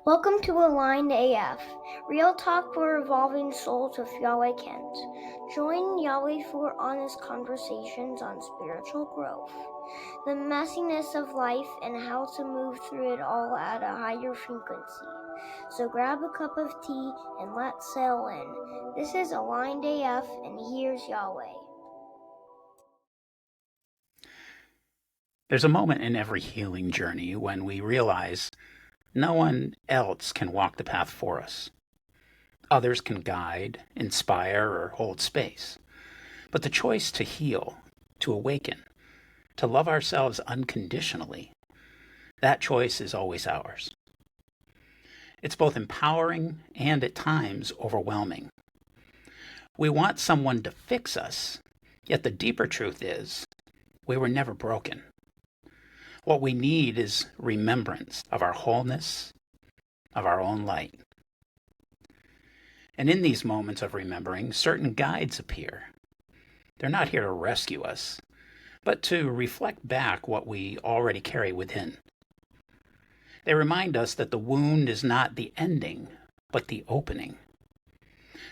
Welcome to Aligned AF, real talk for evolving souls with Yahweh Kent. Join Yahweh for honest conversations on spiritual growth, the messiness of life, and how to move through it all at a higher frequency. So grab a cup of tea and let's sail in. This is Aligned AF, and here's Yahweh. There's a moment in every healing journey when we realize no one else can walk the path for us. Others can guide, inspire, or hold space. But the choice to heal, to awaken, to love ourselves unconditionally, that choice is always ours. It's both empowering and at times overwhelming. We want someone to fix us, yet the deeper truth is we were never broken. What we need is remembrance of our wholeness, of our own light. And in these moments of remembering, certain guides appear. They're not here to rescue us, but to reflect back what we already carry within. They remind us that the wound is not the ending, but the opening.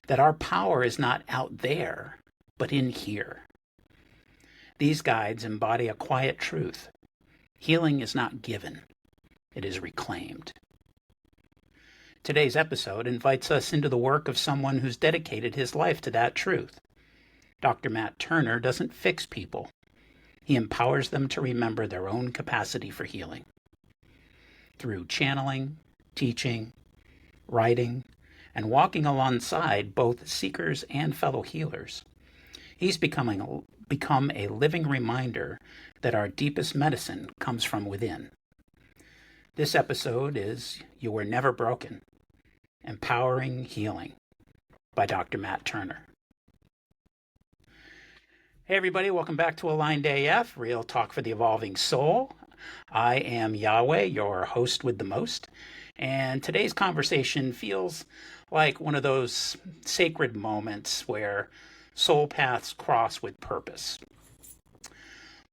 That our power is not out there, but in here. These guides embody a quiet truth. Healing is not given, it is reclaimed. Today's episode invites us into the work of someone who's dedicated his life to that truth. Dr. Matt Turner doesn't fix people. He empowers them to remember their own capacity for healing. Through channeling, teaching, writing, and walking alongside both seekers and fellow healers, he's become a living reminder that our deepest medicine comes from within. This episode is You Were Never Broken, Empowering Healing by Dr. Matt Turner. Hey everybody, welcome back to Aligned AF, Real Talk for the Evolving Soul. I am Yahweh, your host with the most, and today's conversation feels like one of those sacred moments where soul paths cross with purpose.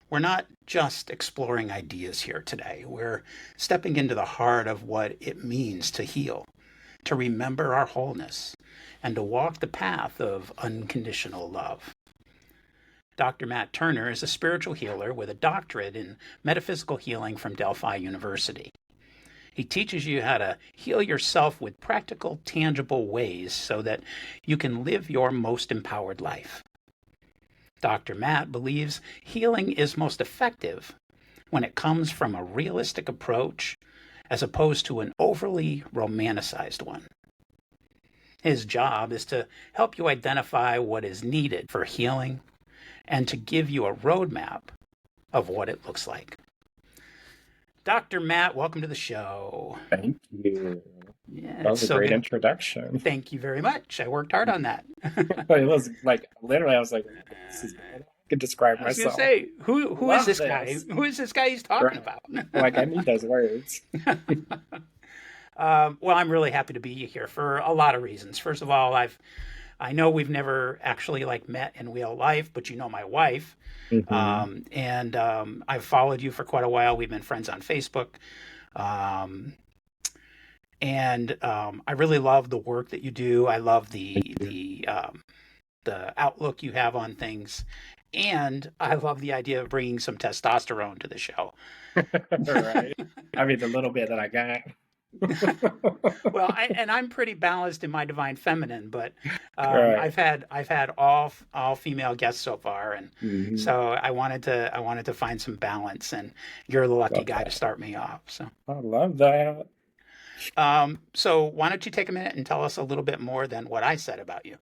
We're not just exploring ideas here today. We're stepping into the heart of what it means to heal, to remember our wholeness, and to walk the path of unconditional love. Dr. Matt Turner is a spiritual healer with a doctorate in metaphysical healing from Delphi University. He teaches you how to heal yourself with practical, tangible ways so that you can live your most empowered life. Dr. Matt believes healing is most effective when it comes from a realistic approach as opposed to an overly romanticized one. His job is to help you identify what is needed for healing and to give you a roadmap of what it looks like. Dr. Matt, welcome to the show. Thank you. Yeah, That was a great introduction. Thank you very much. I worked hard on that. It was like literally, I was like, "This is better. I could describe I was myself." gonna say, who is this guy? this. Who is this guy he's talking Right. about? Like I need those words. Well, I'm really happy to be here for a lot of reasons. First of all, I know we've never actually met in real life, but you know my wife, Mhm. and I've followed you for quite a while. We've been friends on Facebook, and I really love the work that you do. I love the outlook you have on things, and I love the idea of bringing some testosterone to the show. Right. I mean, the little bit that I got. Well, I'm pretty balanced in my divine feminine, but Right. I've had all female guests so far, and Mhm. so I wanted to find some balance, and you're the lucky Love guy to that. start me off. So, I love that. so why don't you take a minute and tell us a little bit more than what I said about you?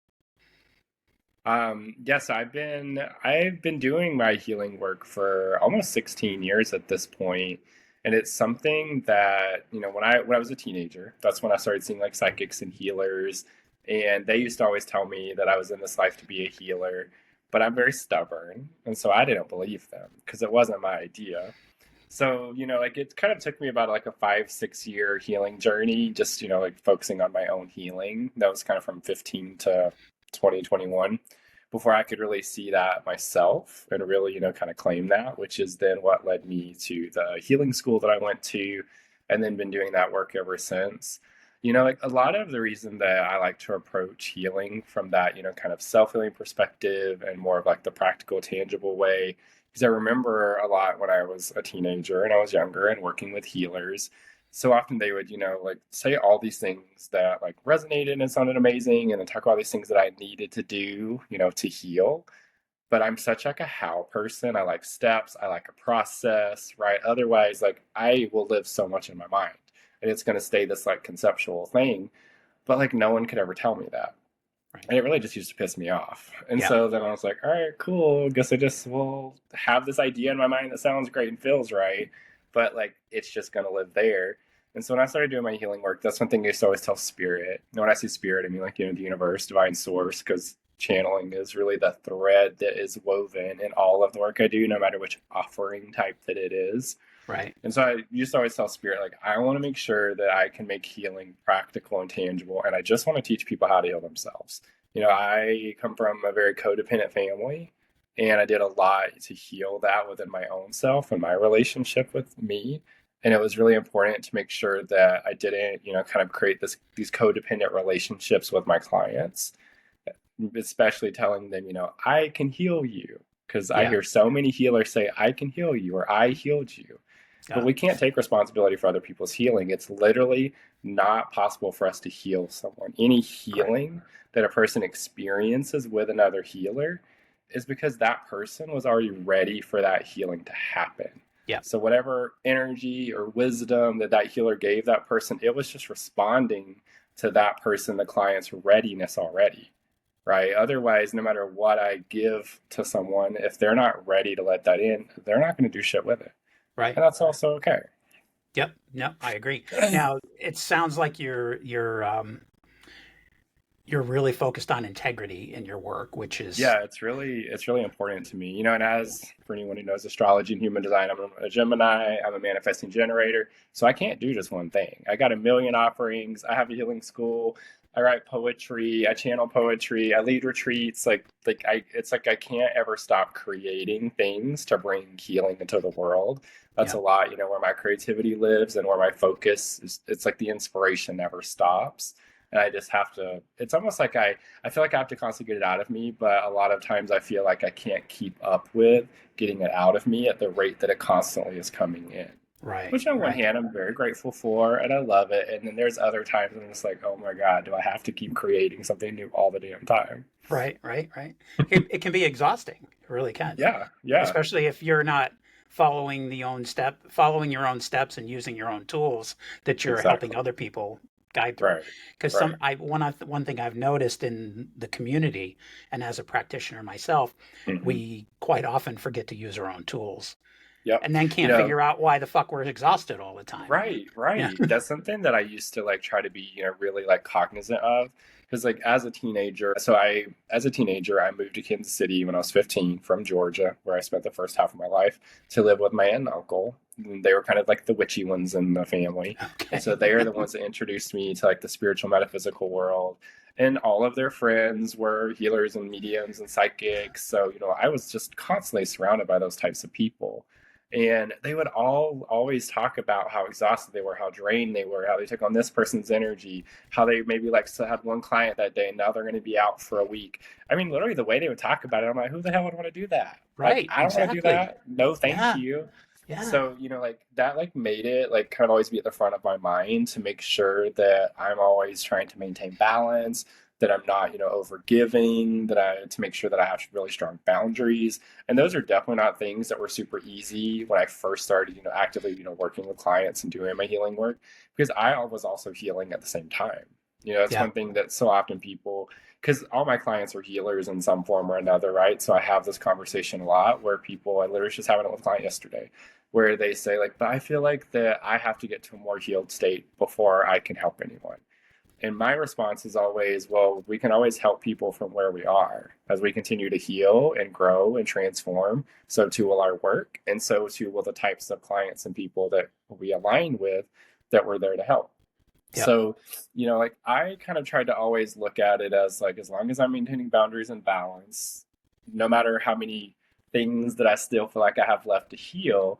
Yes, I've been doing my healing work for almost 16 years at this point. And it's something that, when I was a teenager, that's when I started seeing like psychics and healers. And they used to always tell me that I was in this life to be a healer, but I'm very stubborn. And so I didn't believe them because it wasn't my idea. So, like it kind of took me about like a 5, 6 year healing journey, just, like focusing on my own healing. That was kind of from 15 to 2021 before I could really see that myself and really, kind of claim that, which is then what led me to the healing school that I went to, and then been doing that work ever since. Like a lot of the reason that I like to approach healing from that, kind of self-healing perspective and more of like the practical, tangible way, because I remember a lot when I was a teenager and I was younger and working with healers. So often they would, like say all these things that like resonated and sounded amazing, and then talk about these things that I needed to do, to heal. But I'm such like a how person. I like steps. I like a process, right? Otherwise, like I will live so much in my mind, and it's going to stay this like conceptual thing. But like no one could ever tell me that, Right. and it really just used to piss me off. And Yeah. so then I was like, all right, cool. Guess I just will have this idea in my mind that sounds great and feels right, but like it's just going to live there. And so when I started doing my healing work, that's one thing I used to always tell spirit. And when I say spirit, I mean like, the universe, divine source, because channeling is really the thread that is woven in all of the work I do, no matter which offering type that it is. Right. And so I used to always tell spirit, like, I want to make sure that I can make healing practical and tangible. And I just want to teach people how to heal themselves. I come from a very codependent family, and I did a lot to heal that within my own self and my relationship with me. And it was really important to make sure that I didn't, kind of create these codependent relationships with my clients, especially telling them, I can heal you. Because I Yeah. hear so many healers say, I can heal you, or I healed you. But we can't take responsibility for other people's healing. It's literally not possible for us to heal someone. Any healing that a person experiences with another healer is because that person was already ready for that healing to happen. Yeah. So whatever energy or wisdom that healer gave that person, it was just responding to that person, the client's readiness already. Right? Otherwise, no matter what I give to someone, if they're not ready to let that in, they're not going to do shit with it. Right. And that's also okay. Yep. No, I agree. Now, it sounds like you're really focused on integrity in your work, which is it's really important to me. And as for anyone who knows astrology and human design, I'm a Gemini, I'm a manifesting generator. So I can't do just one thing. I got a million offerings. I have a healing school. I write poetry, I channel poetry, I lead retreats. It's like I can't ever stop creating things to bring healing into the world. That's a lot, where my creativity lives and where my focus is. It's like the inspiration never stops. And I just have to, it's almost like I feel like I have to constantly get it out of me, but a lot of times I feel like I can't keep up with getting it out of me at the rate that it constantly is coming in. right. Which on one hand I'm very grateful for, and I love it. And then there's other times when I'm just like, oh my God, do I have to keep creating something new all the damn time? Right. It can be exhausting. It really can. Yeah. Especially if you're not following your own steps and using your own tools that you're helping other people guide through. Right. Because one thing I've noticed in the community and as a practitioner myself, we quite often forget to use our own tools. Yep. And then can't figure out why the fuck we're exhausted all the time. Right. Yeah. That's something that I used to like try to be, really like cognizant of. Because like as a teenager, I moved to Kansas City when I was 15 from Georgia, where I spent the first half of my life, to live with my aunt and uncle. And they were kind of like the witchy ones in the family. Okay. And so they are the ones that introduced me to like the spiritual metaphysical world. And all of their friends were healers and mediums and psychics. So, I was just constantly surrounded by those types of people. And they would all always talk about how exhausted they were, how drained they were, how they took on this person's energy, how they maybe like still had one client that day and now they're going to be out for a week. I mean, literally the way they would talk about it, I'm like, who the hell would want to do that? Right. Like, I don't want to do that. No, thank you. Yeah. So, like that like made it like kind of always be at the front of my mind to make sure that I'm always trying to maintain balance, that I'm not, overgiving, to make sure that I have really strong boundaries. And those are definitely not things that were super easy when I first started, actively, working with clients and doing my healing work, because I was also healing at the same time. It's one thing that so often people, because all my clients are healers in some form or another, right? So I have this conversation a lot where people, I literally was just having it with a client yesterday, where they say like, but I feel like that I have to get to a more healed state before I can help anyone. And my response is always, well, we can always help people from where we are. As we continue to heal and grow and transform, so too will our work, and so too will the types of clients and people that we align with that we're there to help. Yep. So, like I kind of tried to always look at it as like, as long as I'm maintaining boundaries and balance, no matter how many things that I still feel like I have left to heal,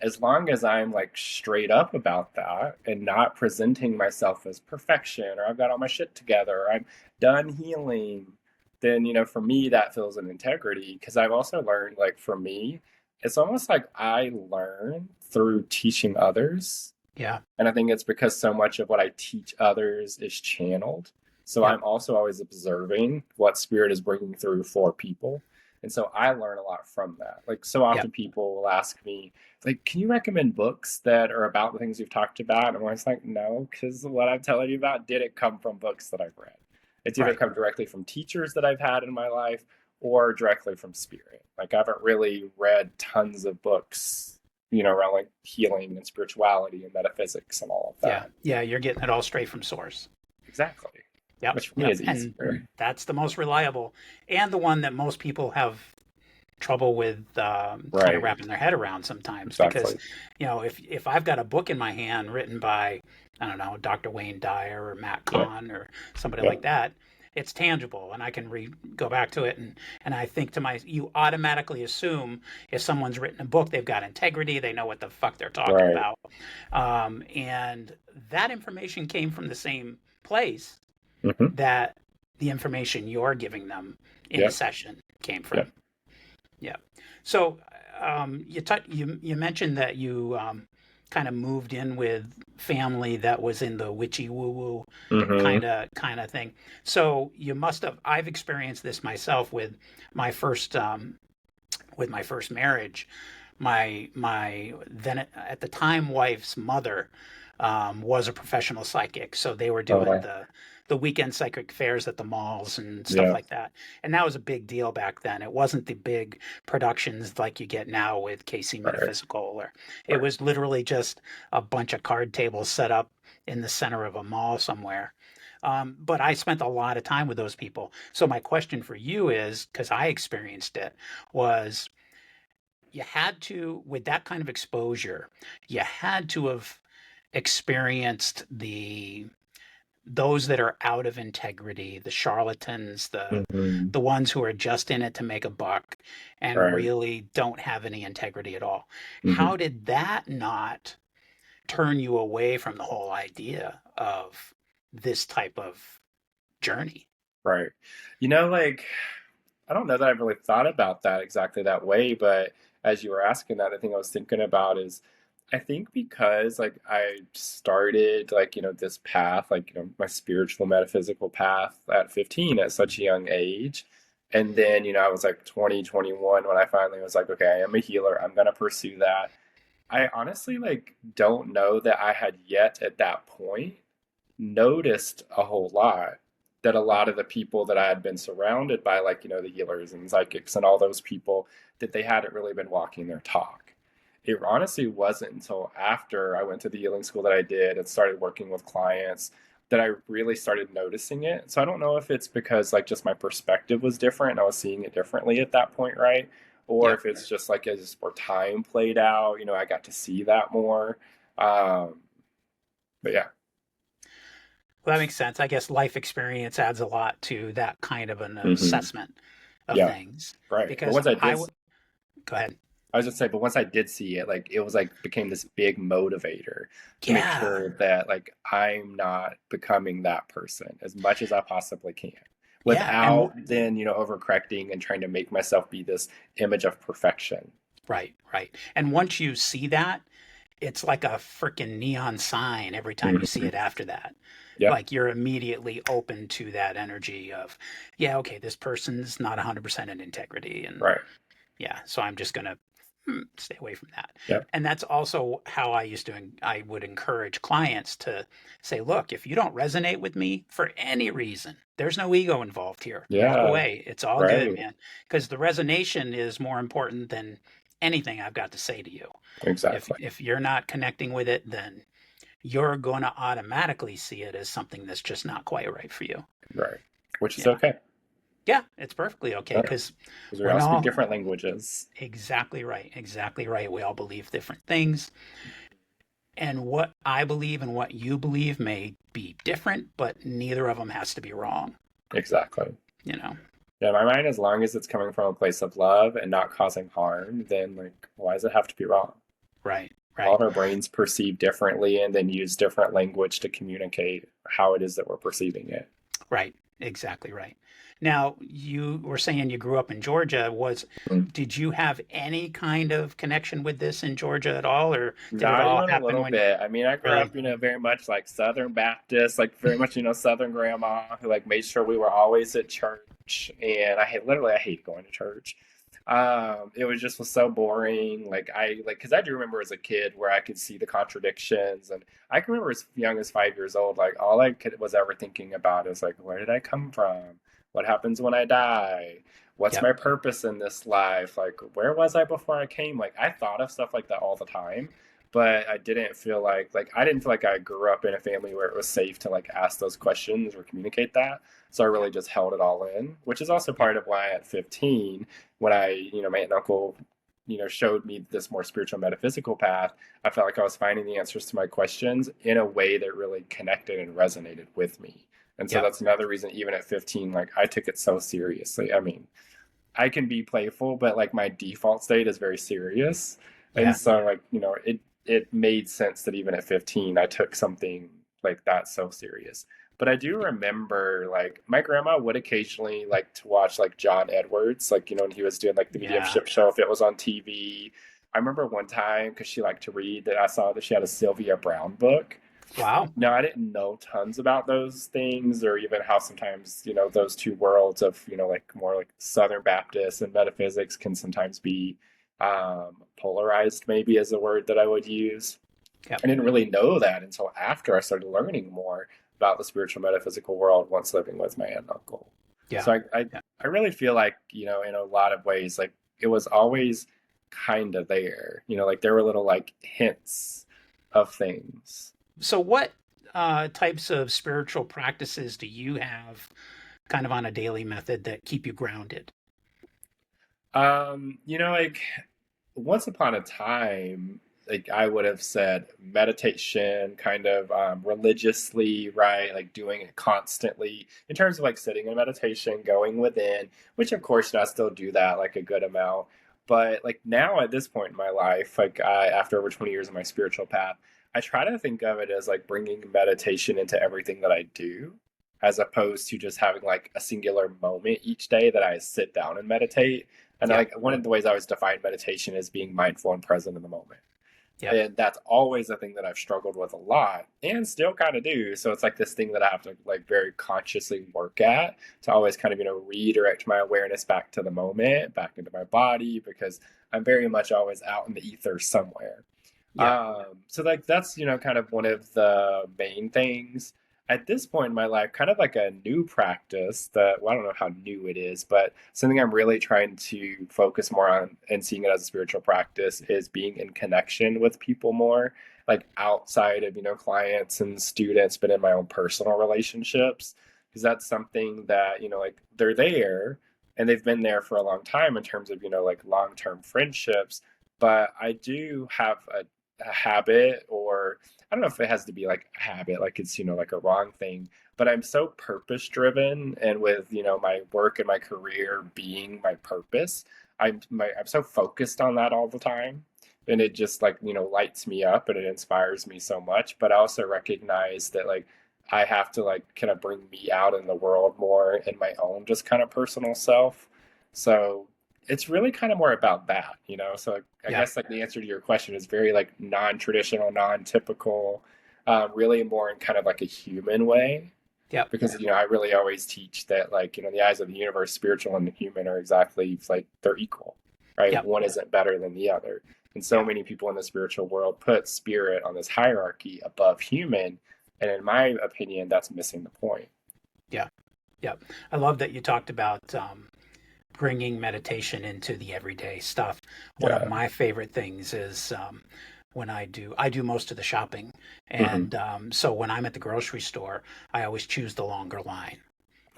as long as I'm like straight up about that and not presenting myself as perfection or I've got all my shit together or I'm done healing, then, for me, that feels an integrity. Because I've also learned, like, for me, it's almost like I learn through teaching others. Yeah. And I think it's because so much of what I teach others is channeled. So Yep. I'm also always observing what spirit is bringing through for people. And so I learn a lot from that. Like, so Yep. often people will ask me, like, can you recommend books that are about the things you've talked about? And I'm always like, no, because what I'm telling you about didn't come from books that I've read. It's either Right. come directly from teachers that I've had in my life or directly from spirit. Like, I haven't really read tons of books, around like healing and spirituality and metaphysics and all of Yeah. that. Yeah. You're getting it all straight from source. Exactly. Yep. Which for me Yep. is And easier. that's the most reliable and the one that most people have trouble with kind of Right. wrapping their head around sometimes because, Exactly. if I've got a book in my hand written by, I don't know, Dr. Wayne Dyer or Matt Yep. Kahn or somebody like Yep. that, it's tangible and I can go back to it and I think you automatically assume if someone's written a book, they've got integrity, they know what the fuck they're talking Right. about. And that information came from the same place Mm-hmm. that the information you're giving them in a Yep. session came from. Yep. Yeah. So you mentioned that you kind of moved in with family that was in the witchy woo woo Mm-hmm. kind of thing. So you must have. I've experienced this myself my first with my first marriage. My then at the time wife's mother was a professional psychic, so they were Oh, doing wow. the weekend psychic fairs at the malls and stuff Yeah. like that. And that was a big deal back then. It wasn't the big productions like you get now with KC Right. Metaphysical, or it Right. was literally just a bunch of card tables set up in the center of a mall somewhere. But I spent a lot of time with those people. So my question for you is, because I experienced it, was you had to, with that kind of exposure, you had to have experienced those that are out of integrity, the charlatans, Mm-hmm. the ones who are just in it to make a buck and Right. really don't have any integrity at all. Mm-hmm. How did that not turn you away from the whole idea of this type of journey? Right. Like, I don't know that I've really thought about that exactly that way, but as you were asking that, the thing I was thinking about is I think because like I started like, this path, like, my spiritual metaphysical path at 15 at such a young age. And then, I was like 20, 21 when I finally was like, okay, I am a healer. I'm going to pursue that. I honestly like don't know that I had yet at that point noticed a whole lot that a lot of the people that I had been surrounded by, like, the healers and psychics and all those people, that they hadn't really been walking their talk. It honestly wasn't until after I went to the healing school that I did and started working with clients that I really started noticing it. So I don't know if it's because like just my perspective was different and I was seeing it differently at that point, right? Or Yeah. if it's just like as more time played out, I got to see that more. Um, but yeah. Well, that makes sense. I guess life experience adds a lot to that kind of an Hmm. assessment of Yeah. things. Right. But Because once I did, go ahead. I was just saying, but once I did see it, like it was like became this big motivator to make Yeah. sure that like I'm not becoming that person as much as I possibly can Yeah. And without then, overcorrecting and trying to make myself be this image of perfection. right, right. And once you see that, it's like a freaking neon sign every time you see Hmm. it after that. Yep. Like you're immediately open to that energy of, yeah, okay, this person's not 100% in integrity. And Right. yeah, so I'm just going to stay away from that. Yep. And that's also how I would encourage clients to say, look, if you don't resonate with me for any reason, there's no ego involved here. Walk Yeah. away. It's all good, Right. man. Because the resonation is more important than anything I've got to say to you. Exactly. If you're not connecting with it, then you're going to automatically see it as something that's just not quite right for you. Right. Which is Yeah. okay. Yeah, it's perfectly okay Right. because Because we we're all speak all different languages. exactly right. Exactly right. We all believe different things. And what I believe and what you believe may be different, but neither of them has to be wrong, Exactly. you know? Yeah, in my mind, as long as it's coming from a place of love and not causing harm, then like, why does it have to be wrong? Right. All Right. of our brains perceive differently and then use different language to communicate how it is that we're perceiving it. Right. Exactly right. Now, you were saying you grew up in Georgia. Did you have any kind of connection with this in Georgia at all, or did it Not all even a happen little when bit. I mean, I grew really? up, very much like Southern Baptist, like very much, Southern grandma who like made sure we were always at church. And I hate going to church. It was so boring. Because I do remember as a kid where I could see the contradictions, and I can remember as young as 5 years old, like all was ever thinking about is like, where did I come from? What happens when I die? What's Yep. my purpose in this life? Like, where was I before I came? Like, I thought of stuff like that all the time, but I didn't feel like I grew up in a family where it was safe to like ask those questions or communicate that. So I really Yep. just held it all in, which is also Yep. part of why at 15, when my aunt and uncle, showed me this more spiritual metaphysical path, I felt like I was finding the answers to my questions in a way that really connected and resonated with me. And so Yep. that's another reason, even at 15, like I took it so seriously. I mean, I can be playful, but like my default state is very serious. And Yeah. so it made sense that even at 15 I took something like that so serious. But I do remember like my grandma would occasionally like to watch like John Edwards, like when he was doing like the Yeah. mediumship show if it was on TV. I remember one time because she liked to read that I saw that she had a Sylvia Brown book. Wow. No, I didn't know tons about those things, or even how sometimes, those two worlds of, like more like Southern Baptist and metaphysics can sometimes be polarized, maybe is a word that I would use. Yep. I didn't really know that until after I started learning more about the spiritual metaphysical world once living with my aunt and uncle. Yeah. So Yeah. I really feel like, in a lot of ways, like it was always kind of there, like there were little like hints of things. So, what types of spiritual practices do you have kind of on a daily method that keep you grounded? Like once upon a time, like I would have said meditation kind of religiously, right? Like doing it constantly in terms of like sitting in meditation, going within, which of course I still do that like a good amount. But like now at this point in my life, like after over 20 years of my spiritual path, I try to think of it as like bringing meditation into everything that I do, as opposed to just having like a singular moment each day that I sit down and meditate. And Yep. like one of the ways I always define meditation is being mindful and present in the moment. Yep. And that's always a thing that I've struggled with a lot and still kind of do. So it's like this thing that I have to like very consciously work at to always kind of, redirect my awareness back to the moment, back into my body, because I'm very much always out in the ether somewhere. Yeah. So like that's kind of one of the main things at this point in my life, kind of like a new practice that, well, I don't know how new it is, but something I'm really trying to focus more on and seeing it as a spiritual practice is being in connection with people more, like outside of clients and students, but in my own personal relationships, because that's something that like they're there and they've been there for a long time in terms of like long-term friendships, but I do have a habit, or I don't know if it has to be like a habit, like it's, like a wrong thing, but I'm so purpose driven. And with, my work and my career being my purpose, I'm so focused on that all the time. And it just like, lights me up and it inspires me so much. But I also recognize that like I have to like kind of bring me out in the world more in my own just kind of personal self. So it's really kind of more about that, So I Yeah. guess like the answer to your question is very like non-traditional, non-typical, really more in kind of like a human way. Yep. Because I really always teach that like the eyes of the universe, spiritual and human are exactly like they're equal, right? Yep. One isn't better than the other. And so Yeah. many people in the spiritual world put spirit on this hierarchy above human, and in my opinion, that's missing the point. Yeah. Yep. I love that you talked about bringing meditation into the everyday stuff. One of Yeah. my favorite things is when I do most of the shopping, Hmm. and so when I'm at the grocery store, I always choose the longer line.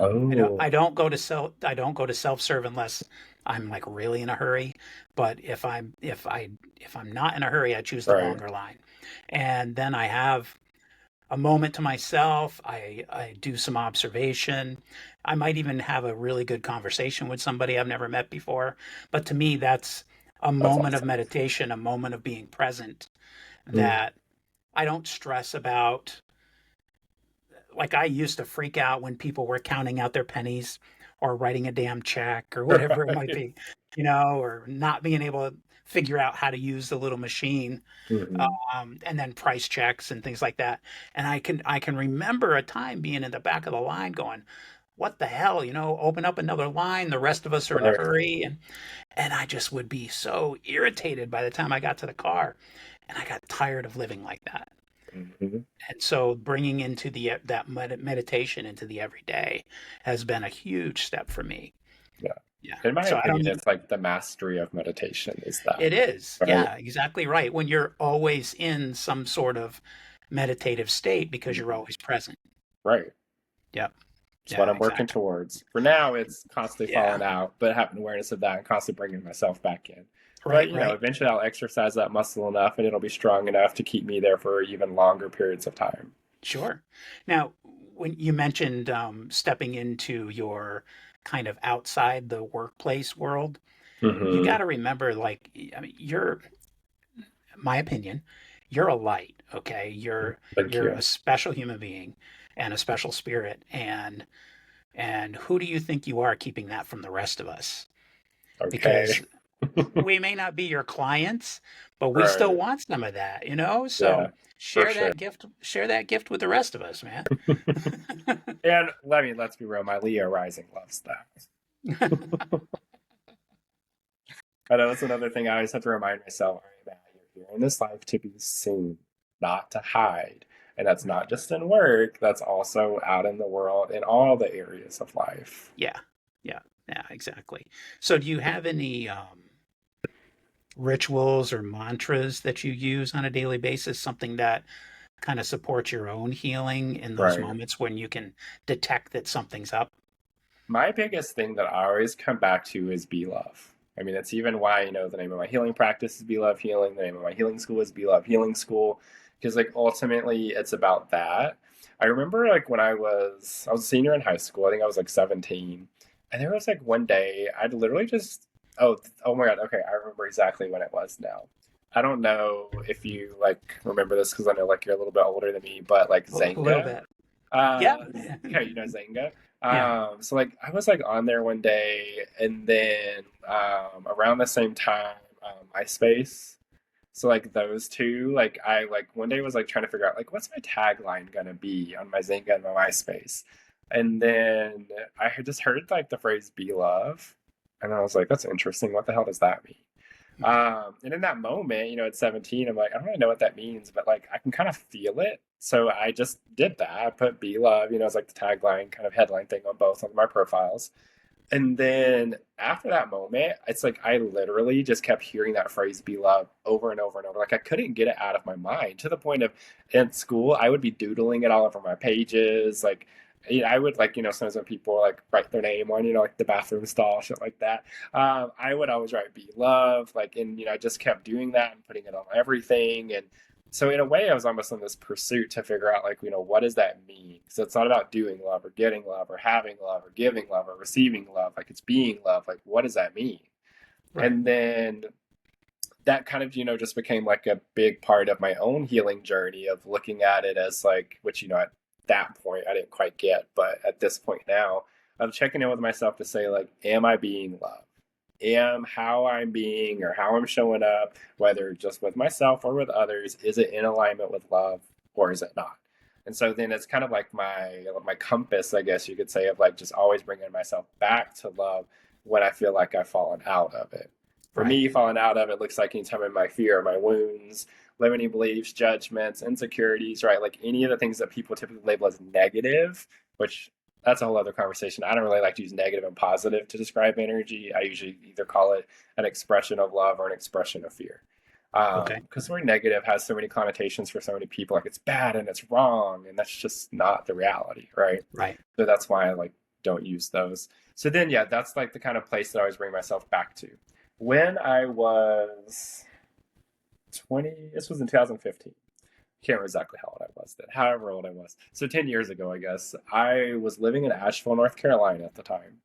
Oh, I don't go to self serve unless I'm like really in a hurry. But if I'm not in a hurry, I choose the right. longer line, and then I have a moment to myself. I do some observation. I might even have a really good conversation with somebody I've never met before. But to me, a That's moment of awesome. meditation, a moment of being present Mm. that I don't stress about. Like I used to freak out when people were counting out their pennies or writing a damn check or whatever it might Right. be, or not being able to figure out how to use the little machine, Hmm. and then price checks and things like that. And I can remember a time being in the back of the line going, "What the hell?" Open up another line. The rest of us are in a Right. hurry, and I just would be so irritated by the time I got to the car, and I got tired of living like that. Hmm. And so bringing into that meditation into the everyday has been a huge step for me. Yeah. Yeah. In my So I opinion, don't. it's like the mastery of meditation is that, It is. right? Yeah, exactly right. When you're always in some sort of meditative state because you're Mhm. always present. Right. Yep. It's what Yeah, I'm working exactly. towards. For now, it's constantly falling Yeah. out, but having awareness of that and constantly bringing myself back in. But, Right, right. eventually I'll exercise that muscle enough and it'll be strong enough to keep me there for even longer periods of time. Sure. Now, when you mentioned stepping into your kind of outside the workplace world, you got Hmm. to remember, like, I mean, my opinion, you're a light, okay? Thank You're you. a special human being and a special spirit, and who do you think you are keeping that from the rest of us? Okay. Because we may not be your clients, but we still Right. want some of that. Yeah, So for sure. share that gift with the rest of us, man. And let's be real, my Leo rising loves that. I know that's another thing I always have to remind myself. All right, man, you're here in this life to be seen, not to hide. And that's not Right. just in work, that's also out in the world in all the areas of life. Yeah. Yeah. Yeah, exactly. So do you have any rituals or mantras that you use on a daily basis, something that kind of supports your own healing in those Right. moments when you can detect that something's up? My biggest thing that I always come back to is be love. I mean, it's even why, the name of my healing practice is Be Love Healing. The name of my healing school is Be Love Healing School. Because, like, ultimately, it's about that. I remember, like, when I was a senior in high school, I think I was like 17. And there was, like, one day, I'd literally just, oh my God, okay, I remember exactly when it was now. I don't know if you, like, remember this because I know, like, you're a little bit older than me, but, like, A little Zanga. bit. Yeah. Uh, Yeah. okay, you know Zanga. Yeah. So like I was like on there one day, and then around the same time, MySpace. So like those two, like I like one day was like trying to figure out like what's my tagline gonna be on my Zynga and my MySpace, and then I had just heard like the phrase "be love," and I was like, that's interesting. What the hell does that mean? And in that moment, at 17, I'm like, I don't really know what that means, but like I can kind of feel it. So I just did that. I put "be love," as like the tagline kind of headline thing on both of my profiles. And then after that moment, it's like I literally just kept hearing that phrase "be loved" over and over and over. Like I couldn't get it out of my mind to the point of in school, I would be doodling it all over my pages. Like I would like, sometimes when people like write their name on, like the bathroom stall, shit like that. I would always write "be loved," like, and I just kept doing that and putting it on everything. And so in a way, I was almost on this pursuit to figure out, like, what does that mean? So it's not about doing love or getting love or having love or giving love or receiving love. Like it's being love. Like what does that mean? Right. And then that kind of, just became like a big part of my own healing journey of looking at it as like, which, at that point I didn't quite get, but at this point now, of checking in with myself to say, like, am I being loved? Am how I'm being or how I'm showing up, whether just with myself or with others, is it in alignment with love or is it not? And so then it's kind of like my compass, I guess you could say, of like just always bringing myself back to love when I feel like I've fallen out of it. For Right. me, falling out of it looks like anytime in my fear, my wounds, limiting beliefs, judgments, insecurities, right? Like any of the things that people typically label as negative, which that's a whole other conversation. I don't really like to use negative and positive to describe energy. I usually either call it an expression of love or an expression of fear. Okay. Because the word negative has so many connotations for so many people, like it's bad and it's wrong, and that's just not the reality, right? Right. So that's why I like don't use those. So then, yeah, that's like the kind of place that I always bring myself back to. When I was 20, this was in 2015. Can't remember exactly how old I was then, however old I was. So 10 years ago, I guess, I was living in Asheville, North Carolina at the time.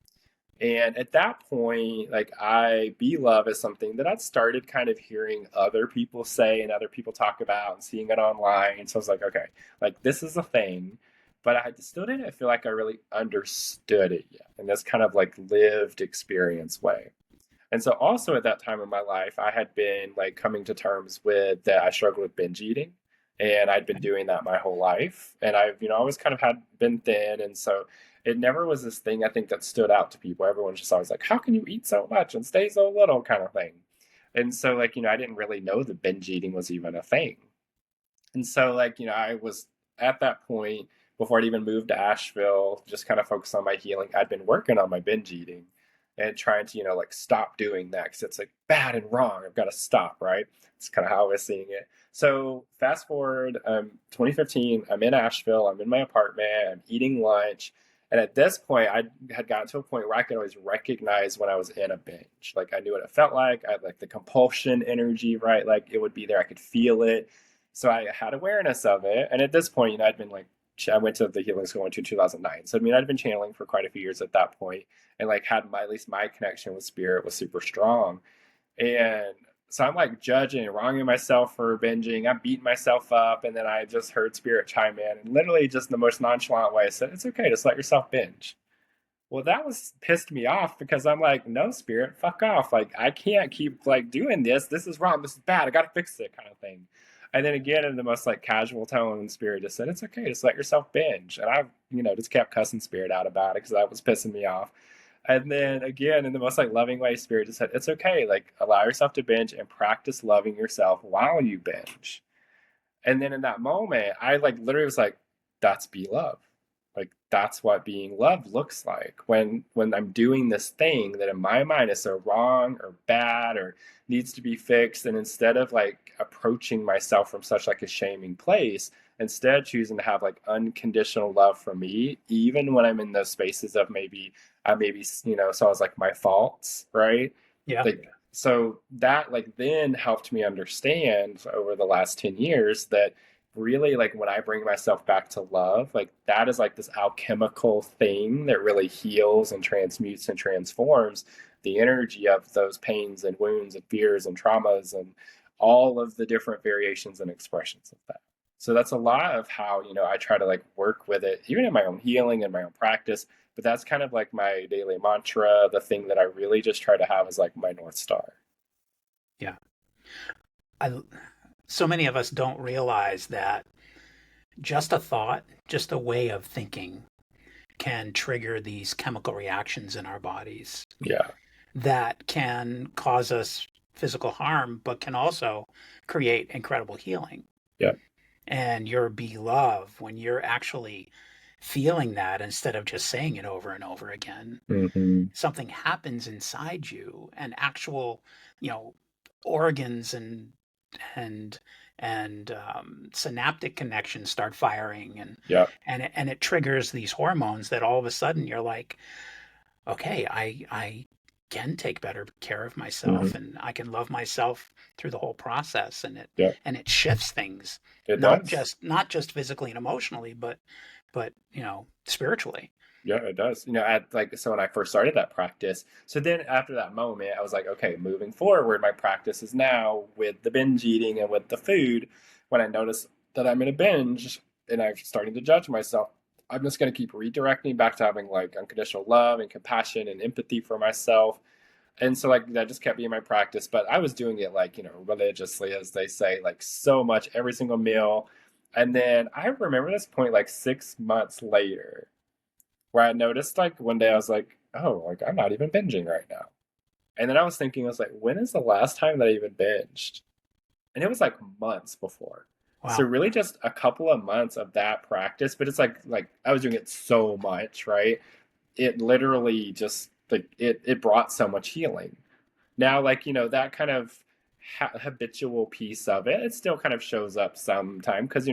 And at that point, like I be love is something that I'd started kind of hearing other people say and other people talk about and seeing it online. So I was like, okay, like this is a thing, but I still didn't feel like I really understood it yet. And this kind of like lived experience way. And so also at that time in my life, I had been like coming to terms with that I struggled with binge eating. And I'd been doing that my whole life. And I've, always kind of had been thin. And so it never was this thing I think that stood out to people. Everyone's just always like, how can you eat so much and stay so little kind of thing. And so like, I didn't really know that binge eating was even a thing. And so like, I was at that point before I'd even moved to Asheville, just kind of focused on my healing. I'd been working on my binge eating and trying to, like stop doing that because it's like bad and wrong. I've got to stop, right? It's kind of how I was seeing it. So fast forward, 2015, I'm in Asheville, I'm in my apartment, I'm eating lunch. And at this point, I had gotten to a point where I could always recognize when I was in a binge. Like I knew what it felt like. I had like the compulsion energy, right? Like it would be there. I could feel it. So I had awareness of it. And at this point, I'd been like, I went to the healing school in 2009. So, I'd been channeling for quite a few years at that point and like had at least my connection with spirit was super strong. And so I'm like judging and wronging myself for binging. I'm beating myself up. And then I just heard spirit chime in and literally just in the most nonchalant way said, it's okay. Just let yourself binge. Well, that was pissed me off because I'm like, no, spirit, fuck off. Like, I can't keep like doing this. This is wrong. This is bad. I got to fix it kind of thing. And then again, in the most like casual tone, spirit just said, it's okay. Just let yourself binge. And I, just kept cussing spirit out about it because that was pissing me off. And then again, in the most like loving way, spirit just said, it's okay. Like, allow yourself to binge and practice loving yourself while you binge. And then in that moment, I like literally was like, that's be love. Like that's what being loved looks like when I'm doing this thing that in my mind is so wrong or bad or needs to be fixed. And instead of like approaching myself from such like a shaming place, instead choosing to have like unconditional love for me, even when I'm in those spaces of maybe so I was like my faults, right? Yeah. Like so that like then helped me understand over the last 10 years that really like when I bring myself back to love, like that is like this alchemical thing that really heals and transmutes and transforms the energy of those pains and wounds and fears and traumas and all of the different variations and expressions of that. So that's a lot of how, I try to like work with it, even in my own healing and my own practice. But that's kind of like my daily mantra, the thing that I really just try to have is like my North Star. Yeah. So many of us don't realize that just a thought, just a way of thinking can trigger these chemical reactions in our bodies Yeah. that can cause us physical harm, but can also create incredible healing. Yeah. And your beloved, when you're actually feeling that instead of just saying it over and over again, something happens inside you and actual, organs and synaptic connections start firing and it triggers these hormones that all of a sudden you're like, okay, I can take better care of myself and I can love myself through the whole process and it shifts things. It not does. just physically and emotionally, but spiritually. Yeah, it does. So when I first started that practice, so then after that moment, I was like, okay, moving forward, my practice is now with the binge eating and with the food. When I notice that I'm in a binge and I'm starting to judge myself, I'm just going to keep redirecting back to having like unconditional love and compassion and empathy for myself. And so like that just kept being my practice, but I was doing it like, religiously, as they say, like so much every single meal. And then I remember this point like 6 months later where I noticed like one day I was like, oh, like I'm not even binging right now. And then I was thinking, I was like, when is the last time that I even binged? And it was like months before. Wow. So really just a couple of months of that practice, but it's like I was doing it so much, right? It literally just like it brought so much healing. Now, like, that kind of habitual piece of it, it still kind of shows up sometime because,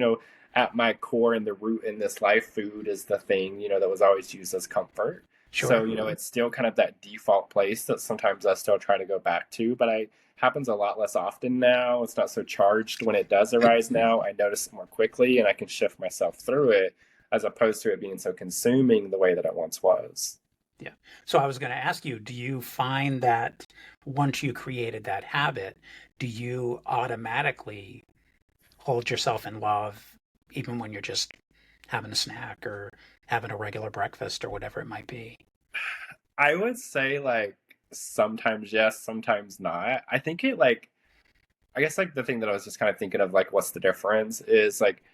at my core and the root in this life, food is the thing, that was always used as comfort. Sure. So, it's still kind of that default place that sometimes I still try to go back to, but I happens a lot less often now. It's not so charged when it does arise now. I notice it more quickly and I can shift myself through it as opposed to it being so consuming the way that it once was. Yeah. So I was going to ask you, do you find that once you created that habit, do you automatically hold yourself in love even when you're just having a snack or having a regular breakfast or whatever it might be? I would say like sometimes yes, sometimes not. I think it like I guess like the thing that I was just kind of thinking of like what's the difference is like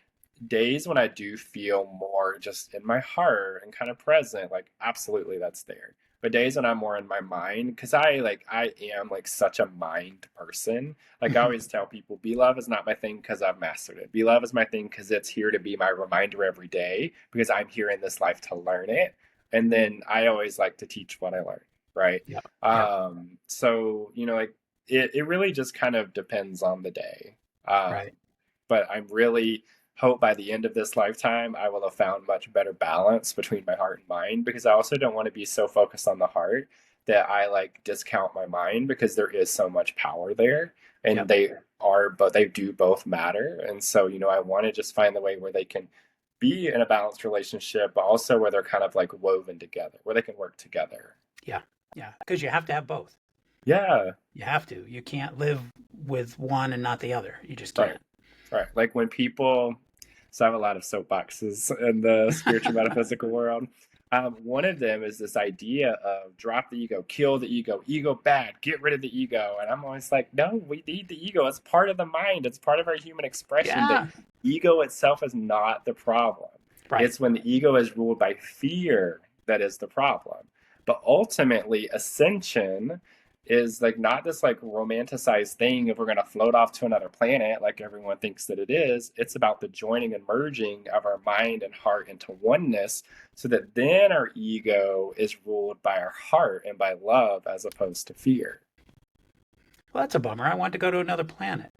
days when I do feel more just in my heart and kind of present, like absolutely that's there. But days when I'm more in my mind, because I am like such a mind person. Like I always tell people, be love is not my thing because I've mastered it. Be love is my thing because it's here to be my reminder every day because I'm here in this life to learn it. And then I always like to teach what I learn, right? Yeah. Yeah. So like it really just kind of depends on the day. Um, Right. but I'm really hope by the end of this lifetime I will have found much better balance between my heart and mind because I also don't want to be so focused on the heart that I like discount my mind because there is so much power there and Yep. they do both matter. And so, I want to just find the way where they can be in a balanced relationship, but also where they're kind of like woven together, where they can work together. Yeah. Yeah. Because you have to have both. Yeah. You have to. You can't live with one and not the other. You just Right. can't. Right. Like when people, so I have a lot of soapboxes in the spiritual metaphysical world. One of them is this idea of drop the ego, kill the ego bad, get rid of the ego. And I'm always like, no, we need the ego. It's part of the mind. It's part of our human expression. The Yeah. ego itself is not the problem. Right. It's when the ego is ruled by fear that is the problem. But ultimately, ascension is like not this like romanticized thing if we're going to float off to another planet like everyone thinks that it is. It's about the joining and merging of our mind and heart into oneness so that then our ego is ruled by our heart and by love as opposed to fear. Well, that's a bummer. I want to go to another planet.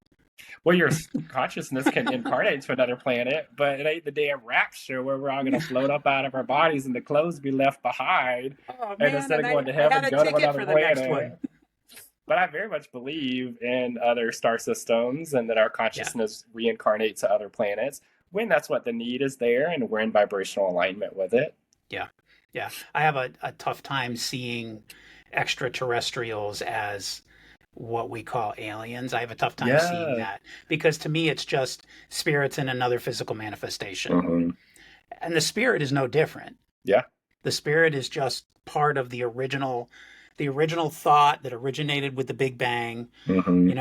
Well, your consciousness can incarnate to another planet, but it ain't the damn rapture where we're all going to float up out of our bodies and the clothes be left behind. Oh And man, instead and of going to I had heaven, a go to ticket another for the next planet. one. But I very much believe in other star systems and that our Yeah. consciousness reincarnates to other planets when that's what the need is there and we're in vibrational alignment with it. Yeah. Yeah. I have a tough time seeing extraterrestrials as what we call aliens. I have a tough time seeing Yeah. that because to me it's just spirits in another physical manifestation. Mm-hmm. And the spirit is no different. Yeah. The spirit is just part of the original thought that originated with the Big Bang. Mm-hmm.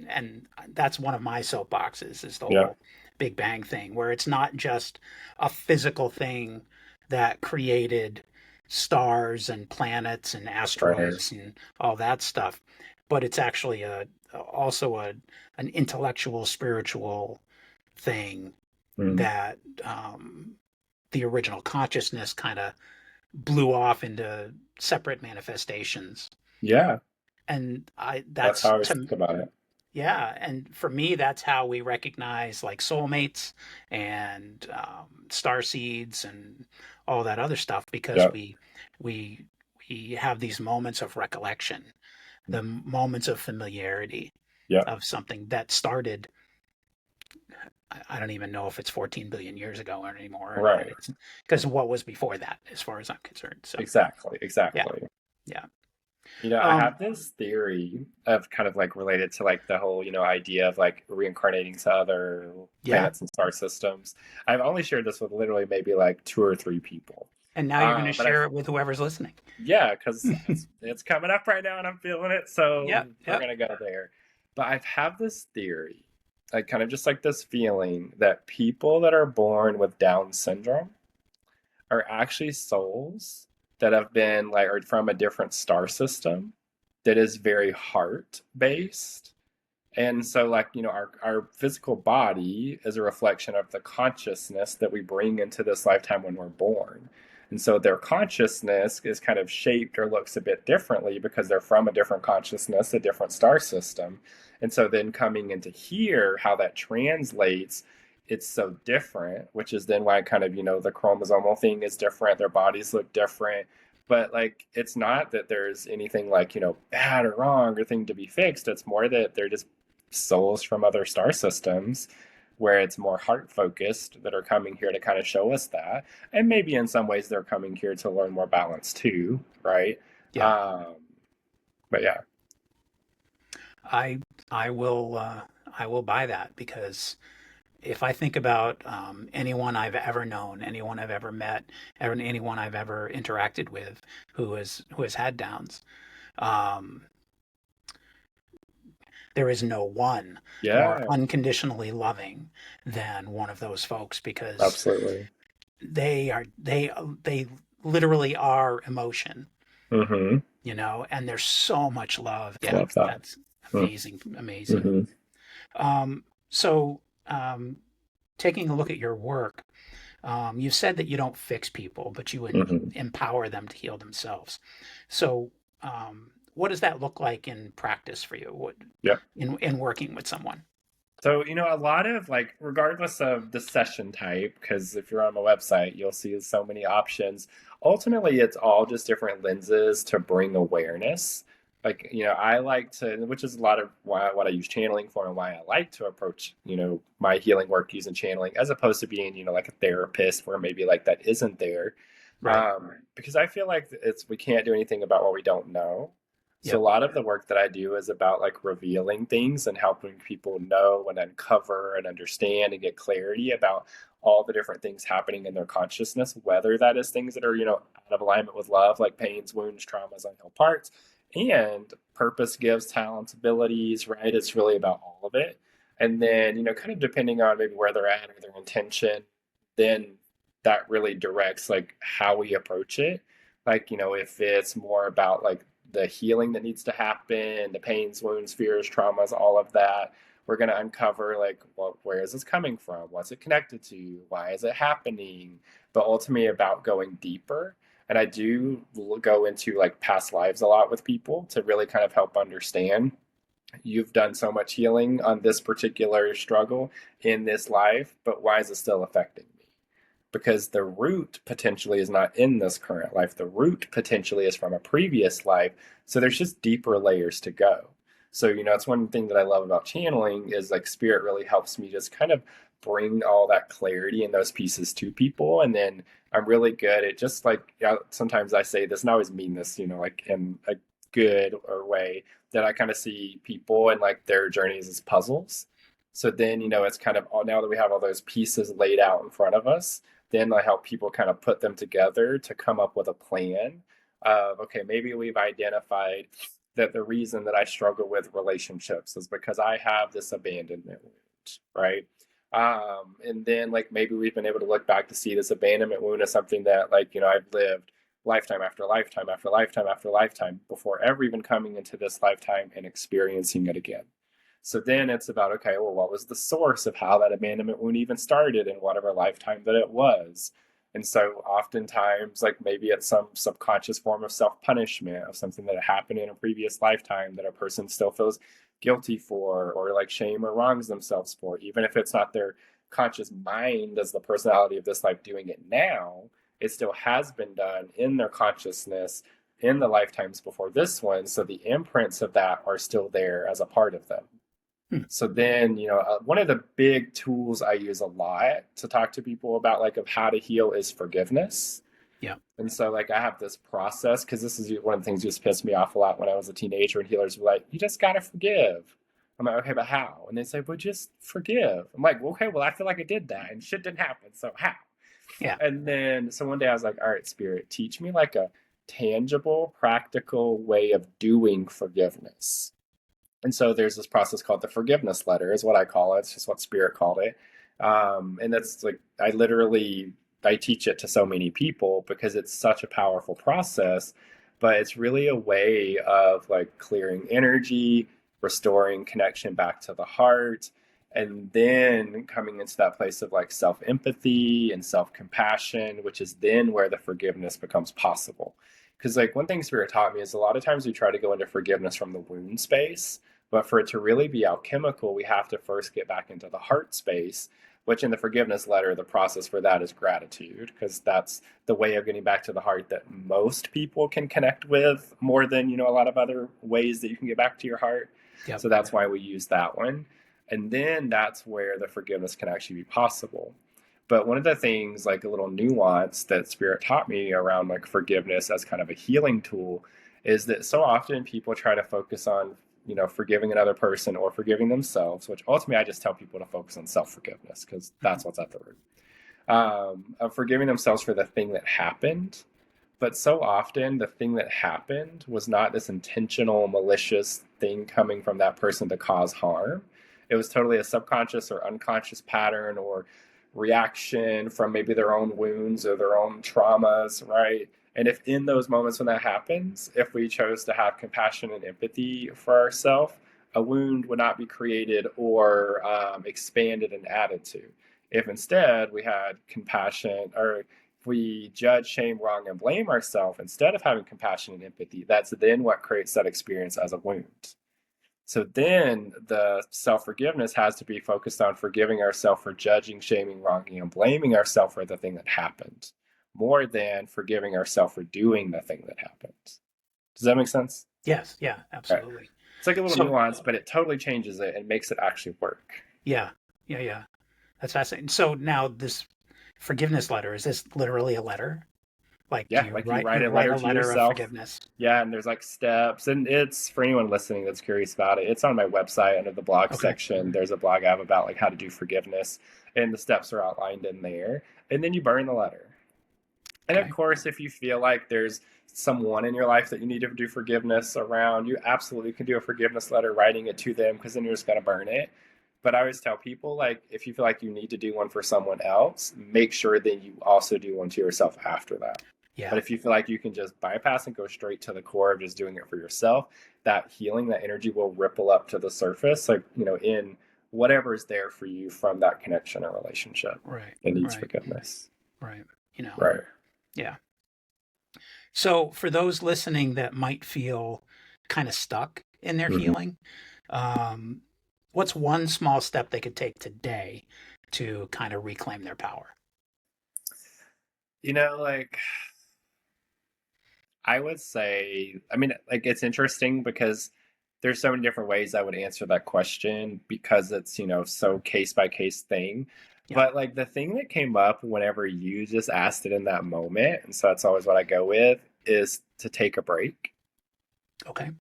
And that's one of my soapboxes is the Yeah. whole Big Bang thing, where it's not just a physical thing that created stars and planets and Right. asteroids and all that stuff, but it's actually also an intellectual, spiritual thing Mm. that the original consciousness kind of blew off into separate manifestations. Yeah. And That's how that's I always to think about it. yeah, and for me, that's how we recognize like soulmates and star seeds and all that other stuff because Yeah. we we have these moments of recollection, the moments of familiarity Yeah. of something that started. I don't even know if it's 14 billion years ago or anymore or not. Right. It's because what was before that, as far as I'm concerned. So Exactly. yeah, Exactly. yeah, I um, have this theory of kind of like related to like the whole, idea of like reincarnating to other yeah. planets and star systems. I've only shared this with literally maybe like two or three people. And now you're going to But I share it with whoever's listening. Yeah, because it's coming up right now and I'm feeling it. So Yep, we're yep. going to go there. But I have this theory, like kind of just like this feeling that people that are born with Down syndrome are actually souls that have been like, or from a different star system that is very heart based. And so, like, our physical body is a reflection of the consciousness that we bring into this lifetime when we're born. And so their consciousness is kind of shaped or looks a bit differently because they're from a different consciousness, a different star system. And so then coming into here, how that translates, it's so different, which is then why kind of, the chromosomal thing is different, their bodies look different. But like, it's not that there's anything like, bad or wrong or thing to be fixed. It's more that they're just souls from other star systems where it's more heart focused that are coming here to kind of show us that. And maybe in some ways they're coming here to learn more balance too, right? Yeah. But yeah. I I will buy that, because if I think about anyone I've ever known, anyone I've ever met, anyone I've ever interacted with who has had downs, um, there is no one more Yeah, unconditionally loving than one of those folks, because absolutely. they literally are emotion, Mm-hmm. and there's so much love. Yeah, Love that. that's amazing, amazing. Mm-hmm. So, taking a look at your work, you said that you don't fix people, but you Mm-hmm. empower them to heal themselves. So, what does that look like in practice for you? Yeah. In working with someone? So, a lot of like, regardless of the session type, because if you're on my website, you'll see so many options. Ultimately, it's all just different lenses to bring awareness. Like, I like to, which is a lot of why what I use channeling for and why I like to approach, my healing work using channeling, as opposed to being, like a therapist where maybe like that isn't there. Right. Because I feel like we can't do anything about what we don't know. So a Yep. lot of the work that I do is about like revealing things and helping people know and uncover and understand and get clarity about all the different things happening in their consciousness, whether that is things that are, out of alignment with love, like pains, wounds, traumas, unhealed parts, and purpose, gifts, talents, abilities, right? It's really about all of it. And then, kind of depending on maybe where they're at or their intention, then that really directs like how we approach it. Like, if it's more about like the healing that needs to happen, the pains, wounds, fears, traumas, all of that. We're going to uncover like, well, where is this coming from? What's it connected to? Why is it happening? But ultimately about going deeper. And I do go into like past lives a lot with people to really kind of help understand. You've done so much healing on this particular struggle in this life, but why is it still affecting me? Because the root potentially is not in this current life. The root potentially is from a previous life. So there's just deeper layers to go. So, it's one thing that I love about channeling is like spirit really helps me just kind of bring all that clarity and those pieces to people. And then I'm really good at just like, sometimes I say this and I always mean this, like in a good or way that I kind of see people and like their journeys as puzzles. So then, it's kind of now that we have all those pieces laid out in front of us, then I help people kind of put them together to come up with a plan of, okay, maybe we've identified that the reason that I struggle with relationships is because I have this abandonment wound, right? And then like maybe we've been able to look back to see this abandonment wound as something that like, I've lived lifetime after lifetime after lifetime after lifetime before ever even coming into this lifetime and experiencing it again. So then it's about, okay, well, what was the source of how that abandonment wound even started in whatever lifetime that it was? And so oftentimes, like maybe it's some subconscious form of self-punishment of something that happened in a previous lifetime that a person still feels guilty for or like shame or wrongs themselves for, even if it's not their conscious mind as the personality of this life doing it now, it still has been done in their consciousness in the lifetimes before this one. So the imprints of that are still there as a part of them. Hmm. So then, one of the big tools I use a lot to talk to people about like of how to heal is forgiveness. Yeah. And so like I have this process because this is one of the things that just pissed me off a lot when I was a teenager and healers were like, you just got to forgive. I'm like, okay, but how? And they say, well, just forgive. I'm like, well, okay, well, I feel like I did that and shit didn't happen. So how? Yeah. And then, so one day I was like, all right, spirit, teach me like a tangible, practical way of doing forgiveness. And so there's this process called the forgiveness letter, is what I call it. It's just what Spirit called it. And that's like, I teach it to so many people because it's such a powerful process, but it's really a way of like clearing energy, restoring connection back to the heart, and then coming into that place of like self empathy and self compassion, which is then where the forgiveness becomes possible. Because like one thing Spirit taught me is a lot of times we try to go into forgiveness from the wound space, but for it to really be alchemical, we have to first get back into the heart space, which in the forgiveness letter, the process for that is gratitude, because that's the way of getting back to the heart that most people can connect with more than, a lot of other ways that you can get back to your heart. Yep. So that's why we use that one. And then that's where the forgiveness can actually be possible. But one of the things, like a little nuance that Spirit taught me around like forgiveness as kind of a healing tool, is that so often people try to focus on, forgiving another person or forgiving themselves, which ultimately I just tell people to focus on self-forgiveness because that's what's at the root. Of forgiving themselves for the thing that happened. But so often the thing that happened was not this intentional, malicious thing coming from that person to cause harm. It was totally a subconscious or unconscious pattern or reaction from maybe their own wounds or their own traumas, right? And if in those moments when that happens, if we chose to have compassion and empathy for ourselves, a wound would not be created or expanded and added to. If instead we had compassion, or if we judge, shame, wrong, and blame ourselves instead of having compassion and empathy, that's then what creates that experience as a wound. So then the self-forgiveness has to be focused on forgiving ourselves for judging, shaming, wronging, and blaming ourselves for the thing that happened, more than forgiving ourselves for doing the thing that happened. Does that make sense? Yes. Yeah, absolutely. Right. It's like a little nuance, but it totally changes it and makes it actually work. Yeah. That's fascinating. So now this forgiveness letter, is this literally a letter? Like, Yeah, you like you write write a letter to of yourself. forgiveness? Yeah, and there's like steps, and it's for anyone listening that's curious about it. It's on my website under the blog section. There's a blog I have about like how to do forgiveness, and the steps are outlined in there. And then you burn the letter. And of course, if you feel like there's someone in your life that you need to do forgiveness around, you absolutely can do a forgiveness letter, writing it to them, because then you're just going to burn it. But I always tell people, like, if you feel like you need to do one for someone else, make sure that you also do one to yourself after that. Yeah. But if you feel like you can just bypass and go straight to the core of just doing it for yourself, that healing, that energy will ripple up to the surface, like, in whatever is there for you from that connection or relationship. Right. It needs forgiveness. Right. Right. Yeah. So for those listening that might feel kind of stuck in their healing, what's one small step they could take today to kind of reclaim their power? Like, I would say, I mean, like, it's interesting because there's so many different ways I would answer that question because it's, so case by case thing. Yeah. But like the thing that came up whenever you just asked it in that moment, and so that's always what I go with, is to take a break. Okay.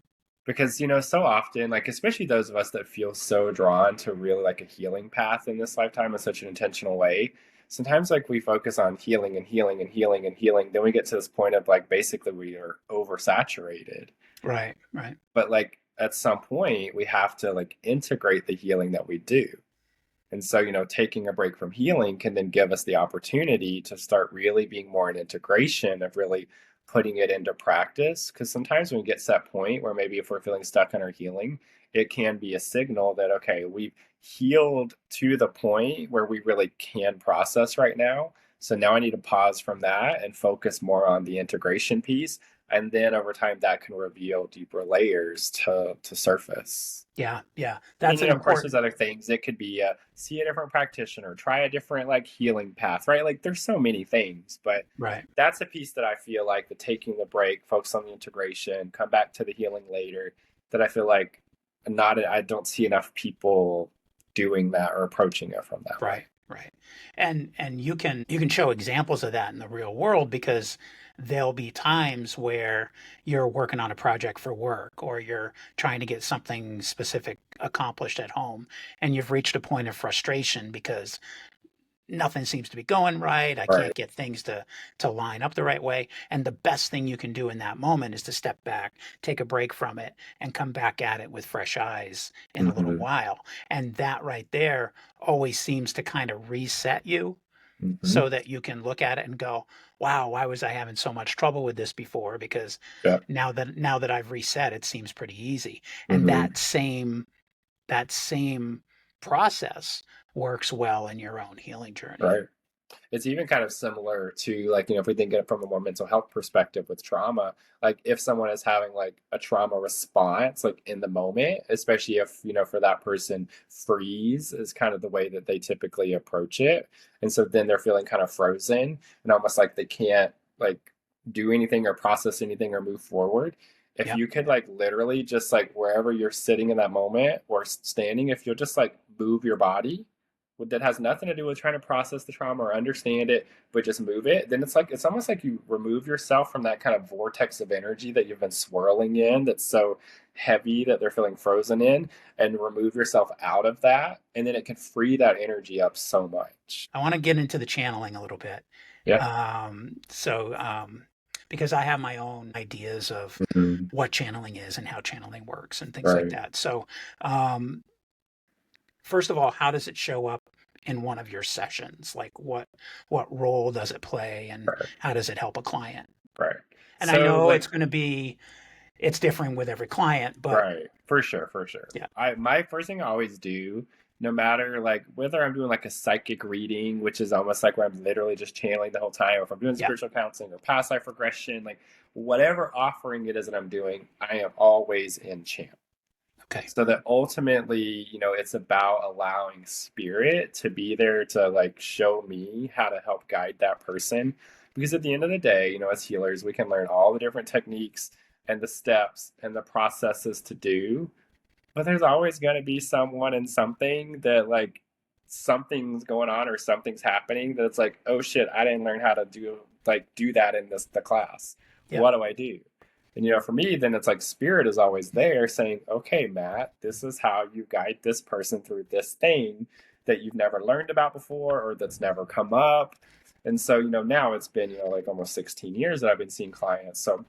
Because, so often, like, especially those of us that feel so drawn to really like a healing path in this lifetime in such an intentional way, sometimes like we focus on healing and healing and healing and healing. Then we get to this point of like basically we are oversaturated. Right. But like at some point we have to like integrate the healing that we do. And so, taking a break from healing can then give us the opportunity to start really being more in integration of really putting it into practice. Because sometimes when we get to that point where maybe if we're feeling stuck in our healing, it can be a signal that, okay, we've healed to the point where we really can process right now. So now I need to pause from that and focus more on the integration piece. And then over time, that can reveal deeper layers to surface. Yeah. That's of course, there's other things. It could be see a different practitioner, try a different like healing path, right? Like there's so many things, but that's a piece that I feel like the taking the break, focus on the integration, come back to the healing later. That I feel like I don't see enough people doing that or approaching it from that way. Right. And you can show examples of that in the real world, because there'll be times where you're working on a project for work or you're trying to get something specific accomplished at home, and you've reached a point of frustration because nothing seems to be going right. I can't get things to line up the right way. And the best thing you can do in that moment is to step back, take a break from it, and come back at it with fresh eyes in a little while. And that right there always seems to kind of reset you, so that you can look at it and go, wow, why was I having so much trouble with this before? Because now that I've reset, it seems pretty easy. And that same process works well in your own healing journey. Right. It's even kind of similar to like, if we think of it from a more mental health perspective with trauma, like if someone is having like a trauma response, like in the moment, especially if, for that person, freeze is kind of the way that they typically approach it. And so then they're feeling kind of frozen and almost like they can't like do anything or process anything or move forward. If Yeah. you could like literally just like wherever you're sitting in that moment or standing, if you'll just like move your body that has nothing to do with trying to process the trauma or understand it, but just move it, then it's like it's almost like you remove yourself from that kind of vortex of energy that you've been swirling in that's so heavy that they're feeling frozen in, and remove yourself out of that, and then it can free that energy up so much. I want to get into the channeling a little bit. Yeah. So, because I have my own ideas of Mhm. what channeling is and how channeling works and things like Right. that. So, um, first of all, how does it show up in one of your sessions? Like what role does it play and Right. how does it help a client? Right. And I So know like, it's different with every client, but right, for sure, for sure. yeah, My first thing I always do, no matter like whether I'm doing like a psychic reading, which is almost like where I'm literally just channeling the whole time, or if I'm doing yeah, spiritual counseling or past life regression, like whatever offering it is that I'm doing, I am always in chant. okay, So that ultimately, it's about allowing spirit to be there to like show me how to help guide that person. Because at the end of the day, as healers, we can learn all the different techniques and the steps and the processes to do. But there's always going to be someone and something that like something's going on or something's happening that it's like, oh shit, I didn't learn how to do that in the class. yeah, What do I do? And for me, then it's like spirit is always there saying, okay, Matt, this is how you guide this person through this thing that you've never learned about before or that's never come up. And so, now it's been, like almost 16 years that I've been seeing clients. So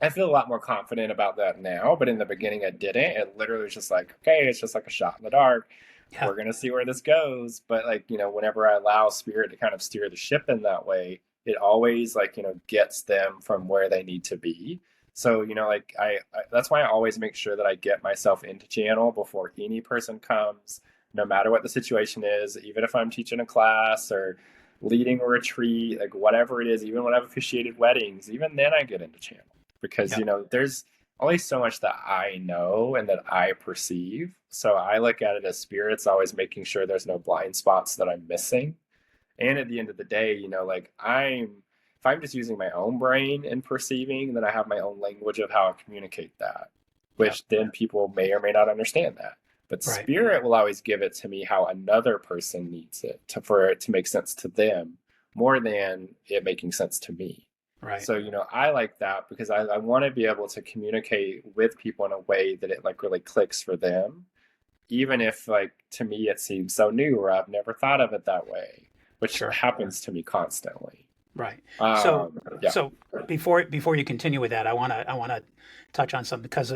I feel a lot more confident about that now, but in the beginning I didn't. It literally was just like, okay, it's just like a shot in the dark. yeah, We're gonna see where this goes. But like, whenever I allow spirit to kind of steer the ship in that way, it always like, gets them from where they need to be. So, like I that's why I always make sure that I get myself into channel before any person comes, no matter what the situation is, even if I'm teaching a class or leading a retreat, like whatever it is, even when I've officiated weddings, even then I get into channel because yeah, there's only so much that I know and that I perceive. So I look at it as spirits always making sure there's no blind spots that I'm missing. And at the end of the day, like if I'm just using my own brain and perceiving, then I have my own language of how I communicate that, yeah, which then people may or may not understand that. But right, spirit will always give it to me how another person needs it for it to make sense to them more than it making sense to me. right. So, I like that because I want to be able to communicate with people in a way that it like really clicks for them, even if like to me it seems so new or I've never thought of it that way, which Sure. happens to me constantly. Right. So Yeah. so before you continue with that, I want to touch on something because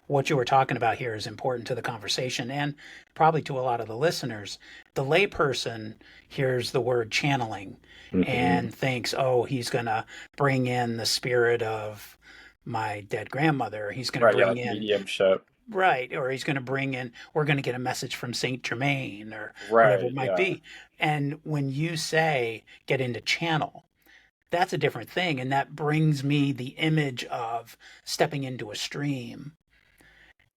what you were talking about here is important to the conversation and probably to a lot of the listeners. The layperson hears the word channeling Hmm. and thinks, "Oh, he's going to bring in the spirit of my dead grandmother. He's going to Right. Yeah. bring Like in mediumship. right, or he's going to bring in we're going to get a message from Saint Germain or whatever Right. it might Yeah. be." And when you say get into channel, that's a different thing. And that brings me the image of stepping into a stream.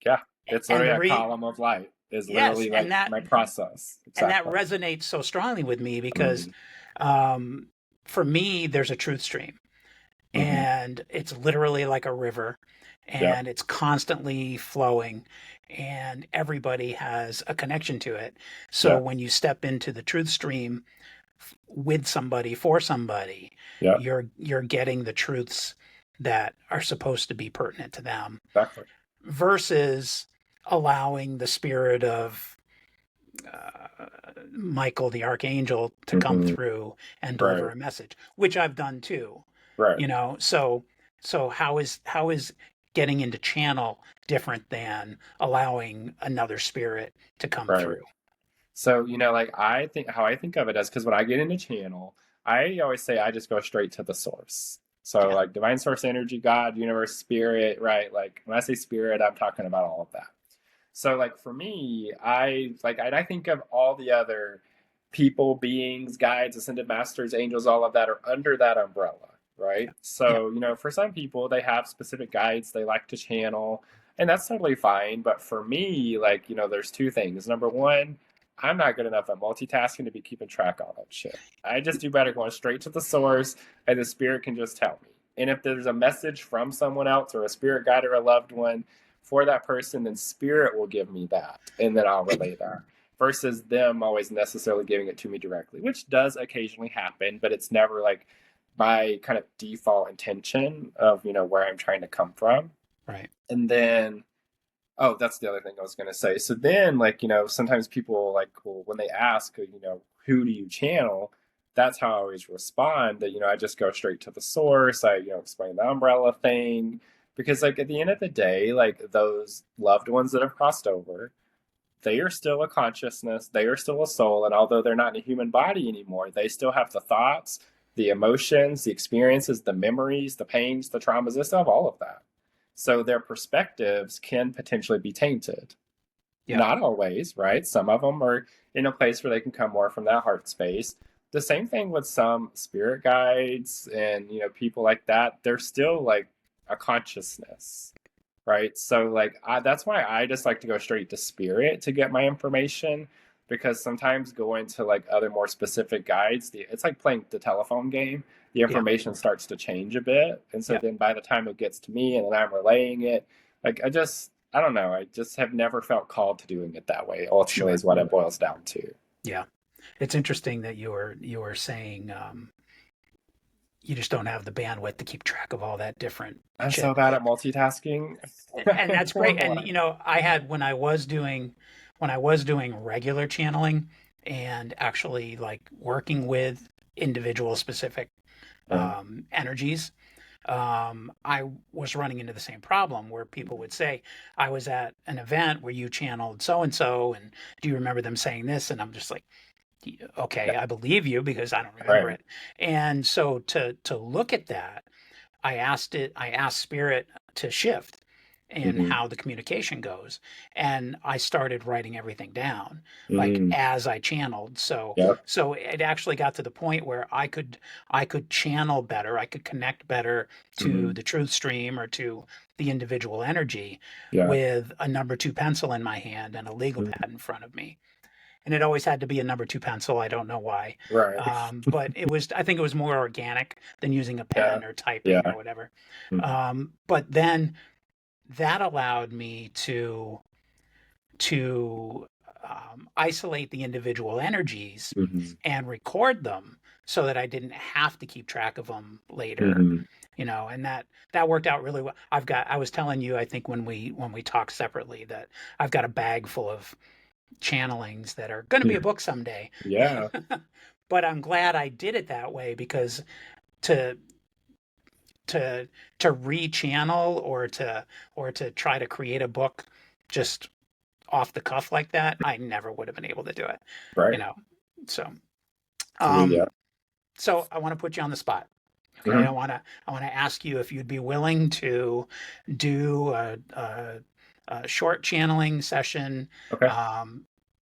Yeah. It's And literally the a column of light is yes, literally like my process. and that Exactly. resonates so strongly with me because Hmm. um, for me, there's a truth stream, Hmm. and it's literally like a river, Yep. and it's constantly flowing, and everybody has a connection to it. So Yeah. when you step into the truth stream with somebody for somebody, Yeah. you're getting the truths that are supposed to be pertinent to them Exactly. versus allowing the spirit of Michael the archangel to come Hmm. through and deliver Right. a message, which I've done too. Right. So how is getting into channel different than allowing another spirit to come Right. through? So, like I think of it as because when I get into channel, I always say I just go straight to the source. So, Yeah, like divine source energy, God, universe, spirit, right? Like when I say spirit, I'm talking about all of that. So, like for me, I think of all the other people, beings, guides, ascended masters, angels, all of that are under that umbrella, right? yeah, So, for some people, they have specific guides they like to channel, and that's totally fine. But for me, like, there's two things. Number one, I'm not good enough at multitasking to be keeping track of all that shit. I just do better going straight to the source, and the spirit can just tell me. And if there's a message from someone else or a spirit guide or a loved one for that person, then spirit will give me that, and then I'll relay that. Versus them always necessarily giving it to me directly, which does occasionally happen, but it's never like my kind of default intention of, where I'm trying to come from. Right. And then, oh, that's the other thing I was going to say. So then, like, sometimes people like, well, when they ask, who do you channel? That's how I always respond, that, I just go straight to the source. I, explain the umbrella thing, because like at the end of the day, like those loved ones that have crossed over, they are still a consciousness, they are still a soul. And although they're not in a human body anymore, they still have the thoughts, the emotions, the experiences, the memories, the pains, the traumas. They still have all of that. So their perspectives can potentially be tainted. Yeah. Not always, right? Some of them are in a place where they can come more from that heart space. The same thing with some spirit guides and, people like that. They're still like a consciousness, right? So like that's why I just like to go straight to spirit to get my information, because sometimes going to like other more specific guides, it's like playing the telephone game. The information starts to change a bit, and so then by the time it gets to me and then I'm relaying it, like I don't know, I just have never felt called to doing it that way. Ultimately, is what it boils down to. Yeah, it's interesting that you were saying you just don't have the bandwidth to keep track of all that different I'm shit. so bad at multitasking. And that's great. And I had when I was doing regular channeling and actually like working with individual specific energies, I was running into the same problem where people would say, I was at an event where you channeled so and so, and do you remember them saying this? And I'm just like, okay, I believe you because I don't remember it. And so to look at that, I asked Spirit to shift in how the communication goes. And I started writing everything down like as I channeled. So it actually got to the point where I could channel better, I could connect better to the truth stream or to the individual energy with a number 2 pencil in my hand and a legal pad in front of me. And it always had to be a number 2 pencil. I don't know why. Right. But I think it was more organic than using a pen or typing or whatever. But then that allowed me to isolate the individual energies and record them so that I didn't have to keep track of them later. And that worked out really well. I was telling you, I think when we talked separately, that I've got a bag full of channelings that are going to be a book someday. Yeah. But I'm glad I did it that way, because to rechannel or to try to create a book just off the cuff like that, I never would have been able to do it. Right. So Yeah. so I want to put you on the spot. Okay. I want to ask you if you'd be willing to do a short channeling session. Okay.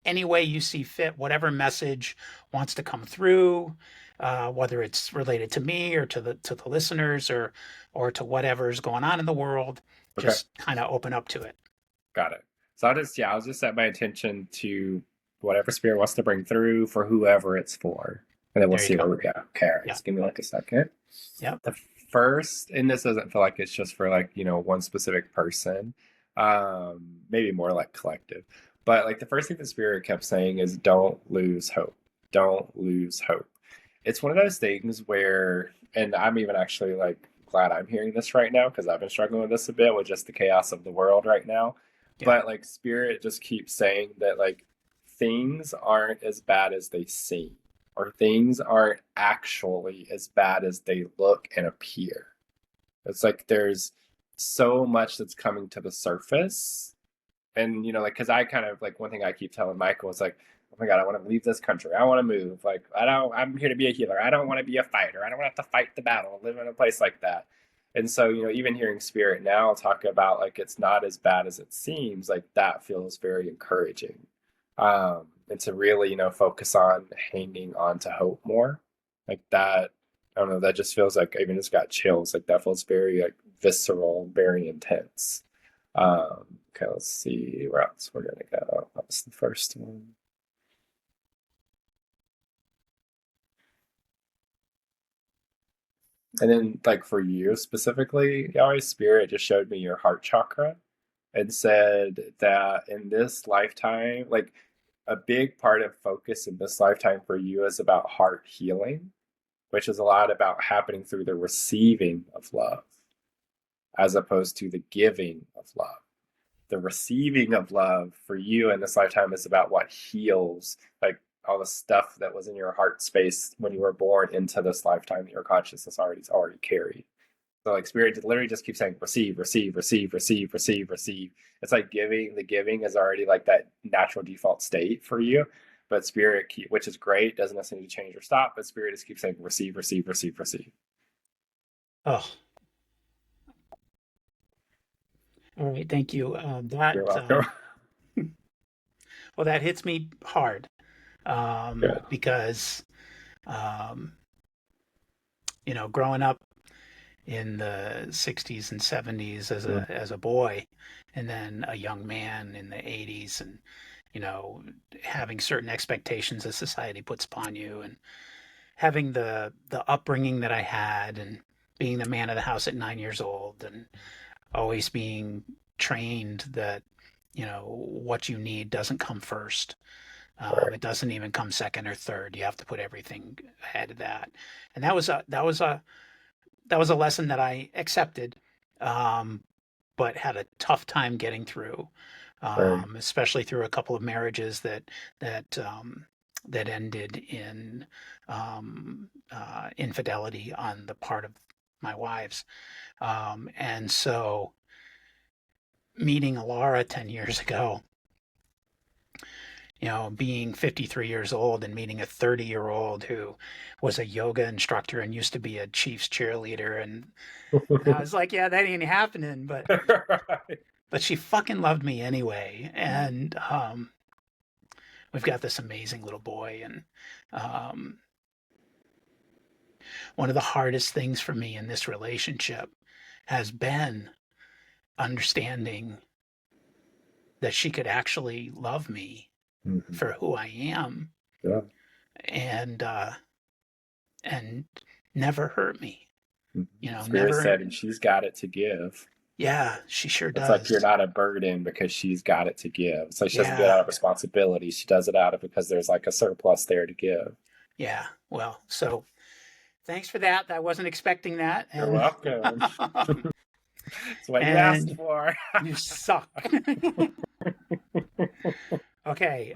Any way you see fit, whatever message wants to come through, whether it's related to me or to the listeners or to whatever's going on in the world, just kind of open up to it. Got it. So I'll just set my attention to whatever spirit wants to bring through for whoever it's for, and then we'll see where we go. Okay, just give me like a second. Yeah. The first, and this doesn't feel like it's just for like one specific person, maybe more like collective. But like the first thing the spirit kept saying is, don't lose hope. Don't lose hope. It's one of those things where, and I'm even actually like glad I'm hearing this right now, because I've been struggling with this a bit with just the chaos of the world right now. But like spirit just keeps saying that like things aren't as bad as they seem, or things aren't actually as bad as they look and appear. It's like there's so much that's coming to the surface. And like, because I kind of like, one thing I keep telling Michael is like, oh my God, I want to leave this country. I want to move. Like, I'm here to be a healer. I don't want to be a fighter. I don't want to have to fight the battle, live in a place like that. And so, even hearing spirit now talk about like, it's not as bad as it seems, like that feels very encouraging. And to really, focus on hanging on to hope more, like that. I don't know, that just feels like, I even just got chills. Like that feels very like visceral, very intense. Okay, let's see where else we're gonna go. That was the first one. And then, like for you specifically, Yahweh Spirit just showed me your heart chakra and said that in this lifetime, like a big part of focus in this lifetime for you is about heart healing, which is a lot about happening through the receiving of love as opposed to the giving of love. The receiving of love for you in this lifetime is about what heals, like all the stuff that was in your heart space when you were born into this lifetime that your consciousness already carried. So like spirit literally just keeps saying receive, receive, receive, receive, receive, receive. It's like giving. The giving is already like that natural default state for you. But spirit, which is great, doesn't necessarily change or stop. But spirit just keeps saying receive, receive, receive, receive. Oh, all right. Thank you. You're welcome. Well, that hits me hard Yeah. because, growing up in the 60s and 70s as a boy, and then a young man in the 80s, and having certain expectations that society puts upon you, and having the upbringing that I had, and being the man of the house at 9 years old, and always being trained that what you need doesn't come first. Right. It doesn't even come second or third. You have to put everything ahead of that, and that was a lesson that I accepted, um, but had a tough time getting through, Right. especially through a couple of marriages that ended in infidelity on the part of my wives. And so meeting Laura 10 years ago, being 53 years old and meeting a 30-year-old who was a yoga instructor and used to be a Chiefs cheerleader. And I was like, yeah, that ain't happening. But she fucking loved me anyway. And we've got this amazing little boy. And um, one of the hardest things for me in this relationship has been understanding that she could actually love me Mhm. for who I am, Yeah. and and never hurt me. Mhm. Spirit Never. said, and she's got it to give. Yeah, she sure It's like you're does. not a burden because she's got it to give. It's like she doesn't do it Yeah, out of responsibility. She does it out of because there's like a surplus there to give. yeah. Well, so thanks for that. I wasn't expecting that, You're welcome. It's what you asked and for. you suck. Okay.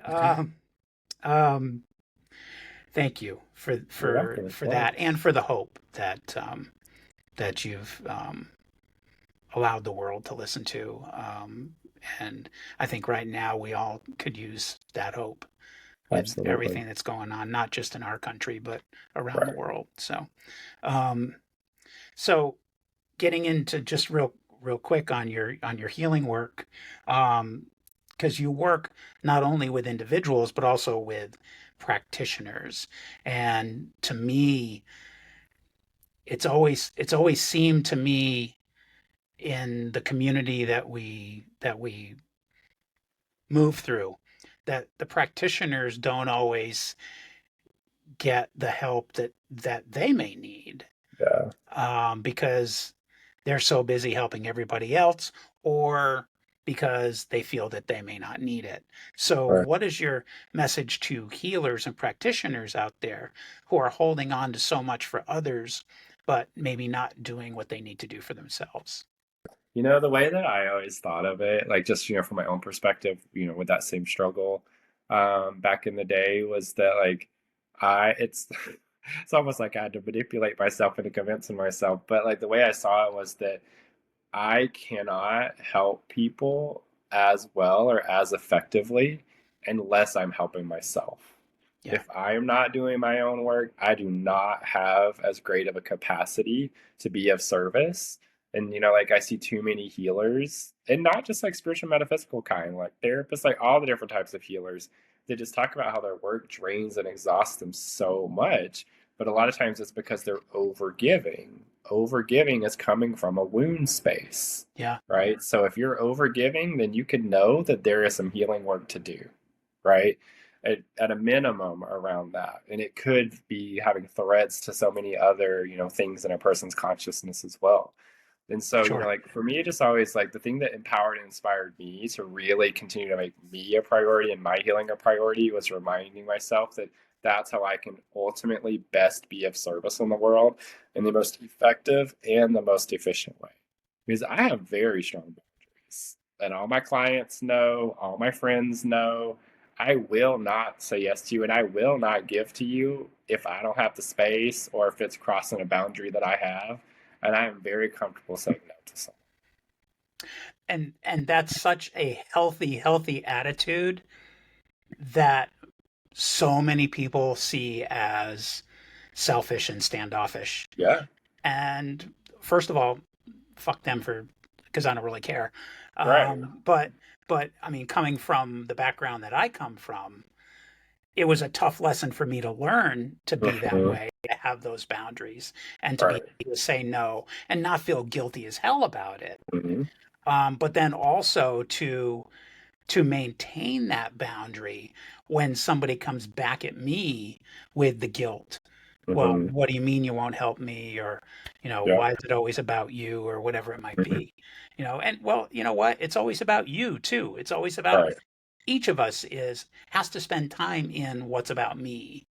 Um, Thank you for You're for welcome, of for that, course. and for the hope that you've allowed the world to listen to. And I think right now we all could use that hope with Absolutely. everything that's going on, not just in our country, but around the Right. world. Um, so getting into just real quick on your healing work, because you work not only with individuals but also with practitioners, and to me, it's always seemed to me in the community that we move through that the practitioners don't always get the help that they may need, Yeah. because they're so busy helping everybody else, or because they feel that they may not need it. So, Right. what is your message to healers and practitioners out there who are holding on to so much for others, but maybe not doing what they need to do for themselves? The way that I always thought of it, like just, from my own perspective, with that same struggle, back in the day was that like it's it's almost like I had to manipulate myself into convincing myself. But like the way I saw it was that I cannot help people as well or as effectively unless I'm helping myself. Yeah, If I am not doing my own work, I do not have as great of a capacity to be of service. And, like I see too many healers, and not just like spiritual metaphysical kind, like therapists, like all the different types of healers, they just talk about how their work drains and exhausts them so much. But a lot of times it's because they're overgiving. Overgiving is coming from a wound space, yeah, right? So if you're overgiving, then you can know that there is some healing work to do, right? at a minimum around that. And it could be having threats to so many other, things in a person's consciousness as well. And so, Sure. like for me, it just always like the thing that empowered and inspired me to really continue to make me a priority and my healing a priority was reminding myself that that's how I can ultimately best be of service in the world in the most effective and the most efficient way. Because I have very strong boundaries, and all my clients know, all my friends know. I will not say yes to you, and I will not give to you if I don't have the space or if it's crossing a boundary that I have. And I am very comfortable saying no to someone. And that's such a healthy attitude that so many people see as selfish and standoffish. Yeah. And first of all, fuck them for because I don't really care. Right. But I mean, coming from the background that I come from, it was a tough lesson for me to learn to be that Mhm. way, to have those boundaries, and to be Right. able to say no and not feel guilty as hell about it. Hmm. But then also to maintain that boundary when somebody comes back at me with the guilt. Well, Hmm. what do you mean you won't help me? Or, Yeah. why is it always about you or whatever it might be? And well, you know what? It's always about you too. It's always about Right. each of us has to spend time in what's about me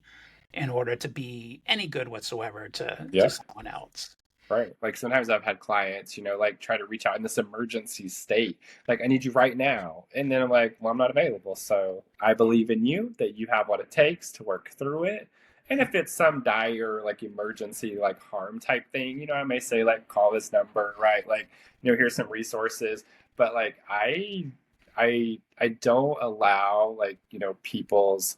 in order to be any good whatsoever to Yeah. someone else. Right. Like sometimes I've had clients, like try to reach out in this emergency state. Like, I need you right now. And then I'm like, well, I'm not available. So I believe in you that you have what it takes to work through it. And if it's some dire, like emergency, like harm type thing, I may say, like, call this number, right? Like, here's some resources. But like, I don't allow like, people's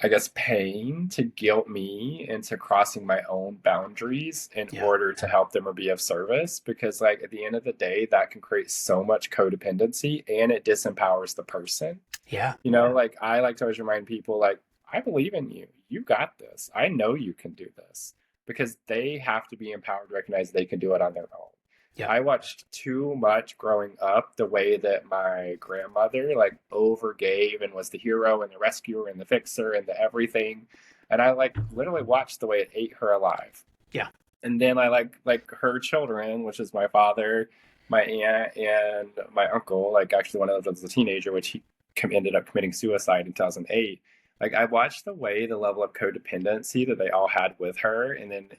I guess, pain to guilt me into crossing my own boundaries in Yeah. order to help them or be of service. Because, like, at the end of the day, that can create so much codependency and it disempowers the person. Yeah. Like, I like to always remind people, like, I believe in you. You got this. I know you can do this because they have to be empowered to recognize they can do it on their own. Yeah. I watched too much growing up the way that my grandmother like overgave and was the hero and the rescuer and the fixer and the everything. And I like literally watched the way it ate her alive. Yeah. And then I like her children, which is my father, my aunt, and my uncle. Like actually one of them was a teenager, which he ended up committing suicide in 2008. Like I watched the way the level of codependency that they all had with her, and then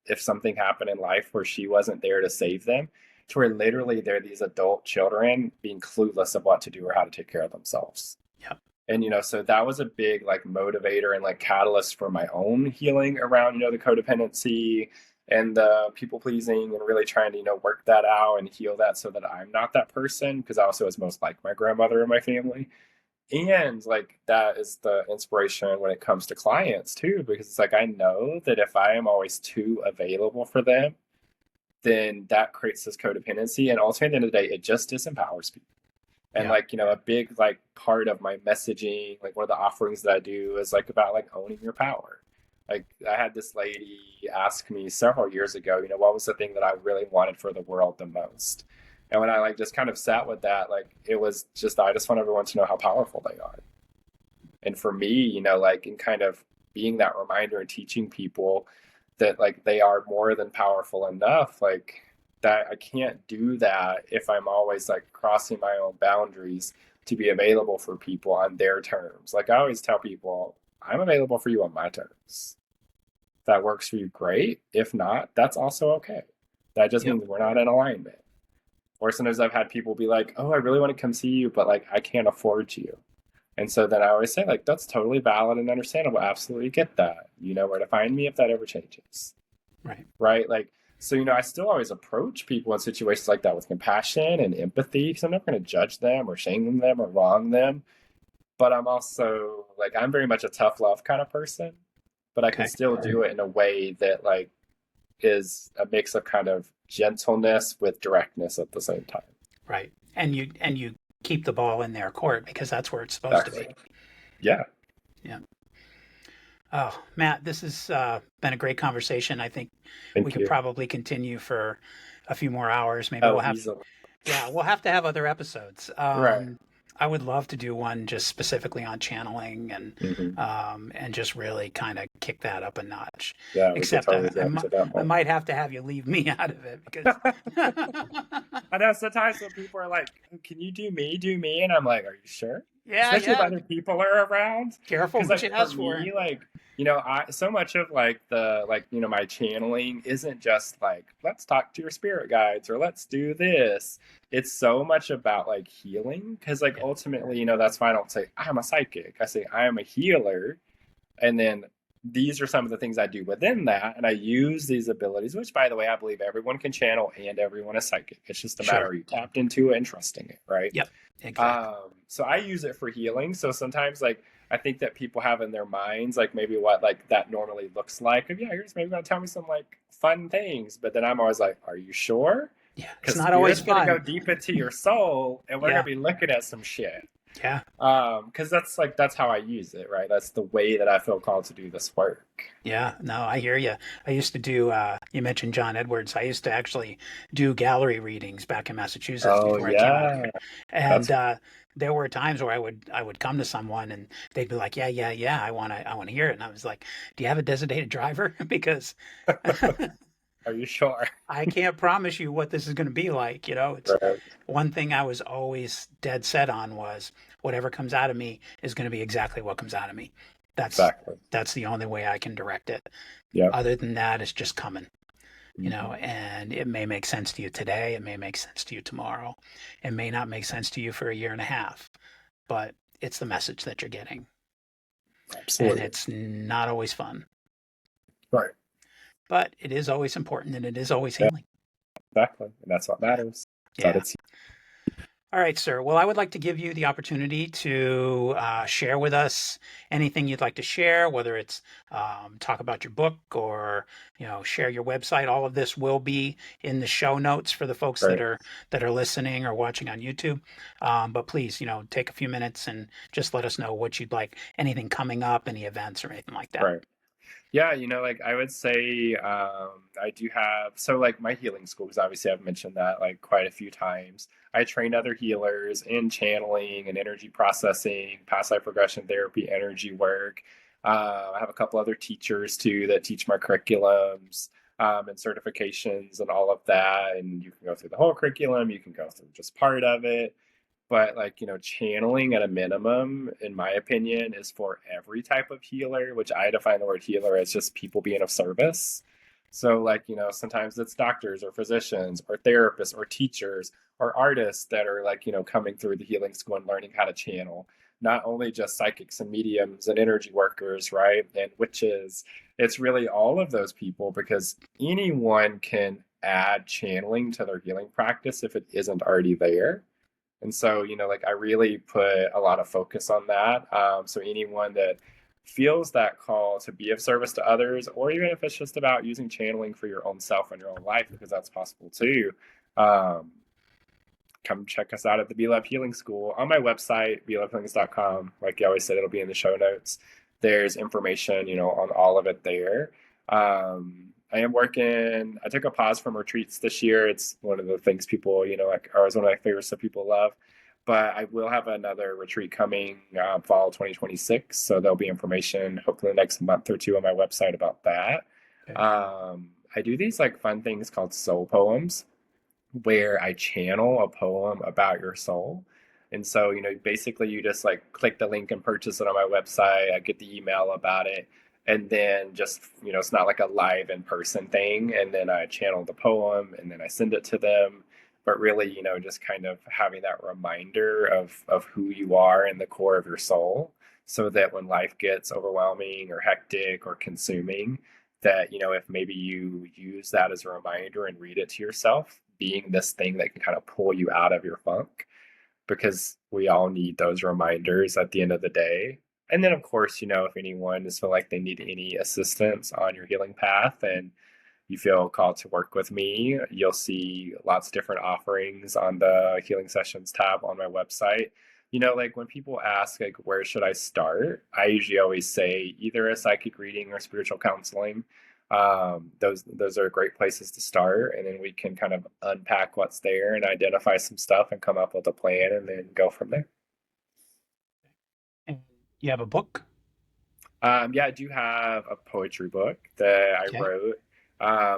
if something happened in life where she wasn't there to save them, to where literally they're these adult children being clueless of what to do or how to take care of themselves. Yeah. And so that was a big like motivator and like catalyst for my own healing around the codependency and the people pleasing and really trying to work that out and heal that so that I'm not that person, because I also was most like my grandmother in my family. And like that is the inspiration when it comes to clients too, because it's like I know that if I am always too available for them, then that creates this codependency, and ultimately at the end of the day it just disempowers people. And Yeah. like a big like part of my messaging, like one of the offerings that I do is like about like owning your power. Like I had this lady ask me several years ago, what was the thing that I really wanted for the world the most? And when I like just kind of sat with that, like it was just I just want everyone to know how powerful they are. And for me, like in kind of being that reminder and teaching people that like they are more than powerful enough, like that I can't do that if I'm always like crossing my own boundaries to be available for people on their terms. Like I always tell people, I'm available for you on my terms. If that works for you, great. If not, that's also okay. That just Yep. means we're not in alignment. Or sometimes I've had people be like, oh, I really want to come see you, but like I can't afford you. And so then I always say, like, that's totally valid and understandable. Absolutely get that. You know where to find me if that ever changes. Right. Right? Like, so, I still always approach people in situations like that with compassion and empathy, because I'm not going to judge them or shame them or wrong them. But I'm also, like, I'm very much a tough love kind of person, but I can Okay. still do it in a way that, like, is a mix of kind of gentleness with directness at the same time. Right. And you keep the ball in their court because that's where it's supposed to be. Exactly. Yeah. Yeah. Oh, Matt, this has been a great conversation. I think we Thank could you. probably continue for a few more hours. Maybe Oh, easily. we'll have to have other episodes. Right. I would love to do one just specifically on channeling Hmm. and just really kind of kick that up a notch. Yeah, we could Except totally get into that I one. might have to have you leave me out of it because I know sometimes when people are like, "Can you do me? Do me?" And I'm like, "Are you sure?" yeah, Especially if yeah. other people are around. Careful Because what you like for ask for. me, like I so much of like the like my channeling isn't just like let's talk to your spirit guides or let's do this. It's so much about like healing because like Yeah, ultimately that's why I don't say I'm a psychic. I say I am a healer, and then these are some of the things I do within that, and I use these abilities, which by the way I believe everyone can channel and everyone is psychic. It's just a matter sure. of you tapped into it and trusting it, right? Yep, exactly. So I use it for healing. So sometimes like I think that people have in their minds like maybe what like that normally looks like. Yeah, you're just maybe gonna tell me some like fun things, but then I'm always like, are you sure? Yeah, it's Because not always spirit's gonna go fun. deep into your soul, and we're gonna Yeah, be looking at some shit. yeah, Because that's how I use it, right? That's the way that I feel called to do this work. yeah. No, I hear you. I used to do. You mentioned John Edwards. I used to actually do gallery readings back in Massachusetts Oh before I came out yeah, here, and that's there were times where I would come to someone and they'd be like, "Yeah, yeah, yeah, I want to hear it," and I was like, "Do you have a designated driver?" Because are you sure? I can't promise you what this is going to be like. It's Right, one thing I was always dead set on was whatever comes out of me is going to be exactly what comes out of me. That's exactly. that's the only way I can direct it. Yep. Other than that, it's just coming, Hmm. and it may make sense to you today. It may make sense to you tomorrow. It may not make sense to you for a year and a half, but it's the message that you're getting. And Absolutely. it's not always fun, Right. but it is always important and it is always Yeah, healing. exactly. And that's what Yeah. matters. That Yeah. it's All right, sir. Well, I would like to give you the opportunity to share with us anything you'd like to share, whether it's talk about your book or share your website. All of this will be in the show notes for the folks that right. are listening or watching on YouTube. But please, take a few minutes and just let us know what you'd like. Anything coming up, any events or anything like that. Right. Yeah, like I would say I do have so like my healing school, because obviously I've mentioned that like quite a few times. I train other healers in channeling and energy processing, past life regression therapy, energy work. I have a couple other teachers too that teach my curriculums and certifications and all of that. And you can go through the whole curriculum, you can go through just part of it. But like channeling at a minimum in my opinion is for every type of healer, which I define the word healer as just people being of service. So like sometimes it's doctors or physicians or therapists or teachers or artists that are like coming through the healing school and learning how to channel, not only just psychics and mediums and energy workers, right, and witches. It's really all of those people, because anyone can add channeling to their healing practice if it isn't already there. And so, like I really put a lot of focus on that. So anyone that feels that call to be of service to others, or even if it's just about using channeling for your own self and your own life, because that's possible too, um, come check us out at the Be Love Healing School on my website, belovehealings.com. Like you always said, it'll be in the show notes. There's information, on all of it there. I am working. I took a pause from retreats this year. It's one of the things people, like, are always one of my favorites that people love. But I will have another retreat coming fall 2026. So there'll be information hopefully the next month or two on my website about that. Okay. I do these like fun things called soul poems, where I channel a poem about your soul. And so, basically you just like click the link and purchase it on my website. I get the email about it. And then just, it's not like a live in person thing. And then I channel the poem and then I send it to them. But really, just kind of having that reminder of who you are in the core of your soul, so that when life gets overwhelming or hectic or consuming, that if maybe you use that as a reminder and read it to yourself, being this thing that can kind of pull you out of your funk, because we all need those reminders at the end of the day. And then of course, if anyone is feel like they need any assistance on your healing path and you feel called to work with me, you'll see lots of different offerings on the healing sessions tab on my website. Like when people ask like where should I start, I usually always say either a psychic reading or spiritual counseling. Those are great places to start, and then we can kind of unpack what's there and identify some stuff and come up with a plan and then go from there. You have a book? Yeah, I do have a poetry book that I Okay. wrote,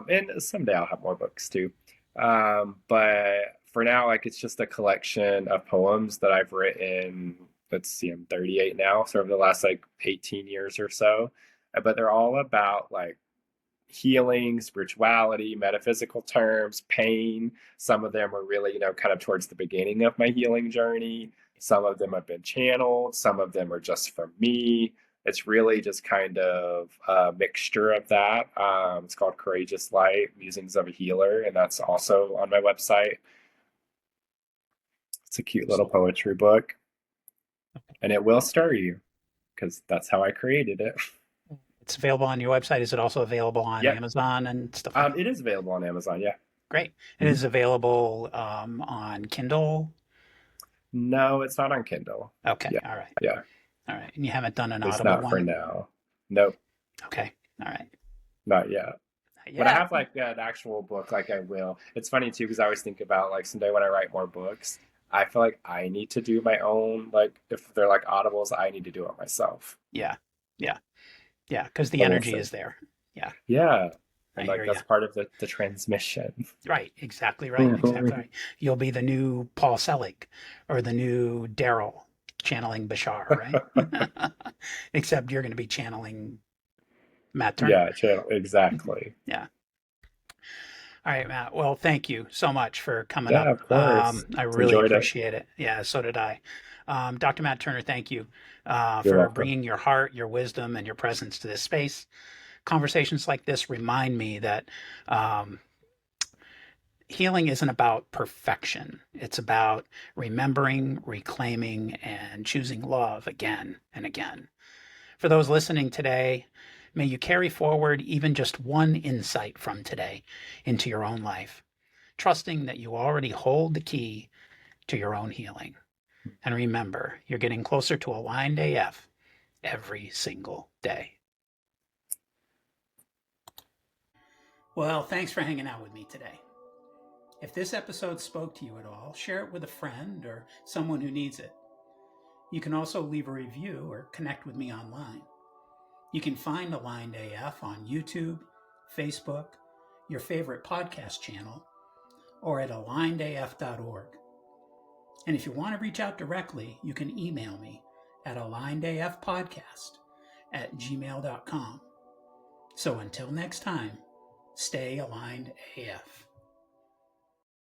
and someday I'll have more books too. But for now, like it's just a collection of poems that I've written. Let's see, I'm 38 now, so over the last like 18 years or so. But they're all about like healing, spirituality, metaphysical terms, pain. Some of them are really, kind of towards the beginning of my healing journey. Some of them have been channeled. Some of them are just from me. It's really just kind of a mixture of that. It's called Courageous Light, Musings of a Healer, and that's also on my website. It's a cute little poetry book, and it will stir you because that's how I created it. It's available on your website. Is it also available on Yeah, Amazon and stuff like that? it is available on Amazon. Yeah. Great. It Mhm. is available on Kindle. No, it's not on Kindle. Okay. Yeah, All right. yeah. All right. And you haven't done an At least Audible not for one? now. Nope, Okay. All right. not yet. When I Yeah. have like an actual book, like I will. It's funny too because I always think about like someday when I write more books, I feel like I need to do my own. Like if they're like audibles, I need to do it myself. Yeah. Yeah. Yeah. Because the But we'll energy see. is there. Yeah. Yeah, I and hear like you. that's part of the transmission. Right. Exactly right. Exactly right. You'll be the new Paul Selig or the new Daryl channeling Bashar, right? Except you're going to be channeling Matt Turner. Yeah, channel exactly. Yeah. All right, Matt. Well, thank you so much for coming Yeah, up. of course. I really Enjoyed it. appreciate it. Yeah, so did I. Dr. Matt Turner, thank you You're for welcome. bringing your heart, your wisdom, and your presence to this space. Conversations like this remind me that um, healing isn't about perfection. It's about remembering, reclaiming, and choosing love again and again. For those listening today, may you carry forward even just one insight from today into your own life, trusting that you already hold the key to your own healing. And remember, you're getting closer to aligned AF every single day. Well, thanks for hanging out with me today. If this episode spoke to you at all, share it with a friend or someone who needs it. You can also leave a review or connect with me online. You can find Aligned AF on YouTube, Facebook, your favorite podcast channel, or at alignedaf.org. And if you want to reach out directly, you can email me at alignedafpodcast@gmail.com. So until next time, stay aligned AF.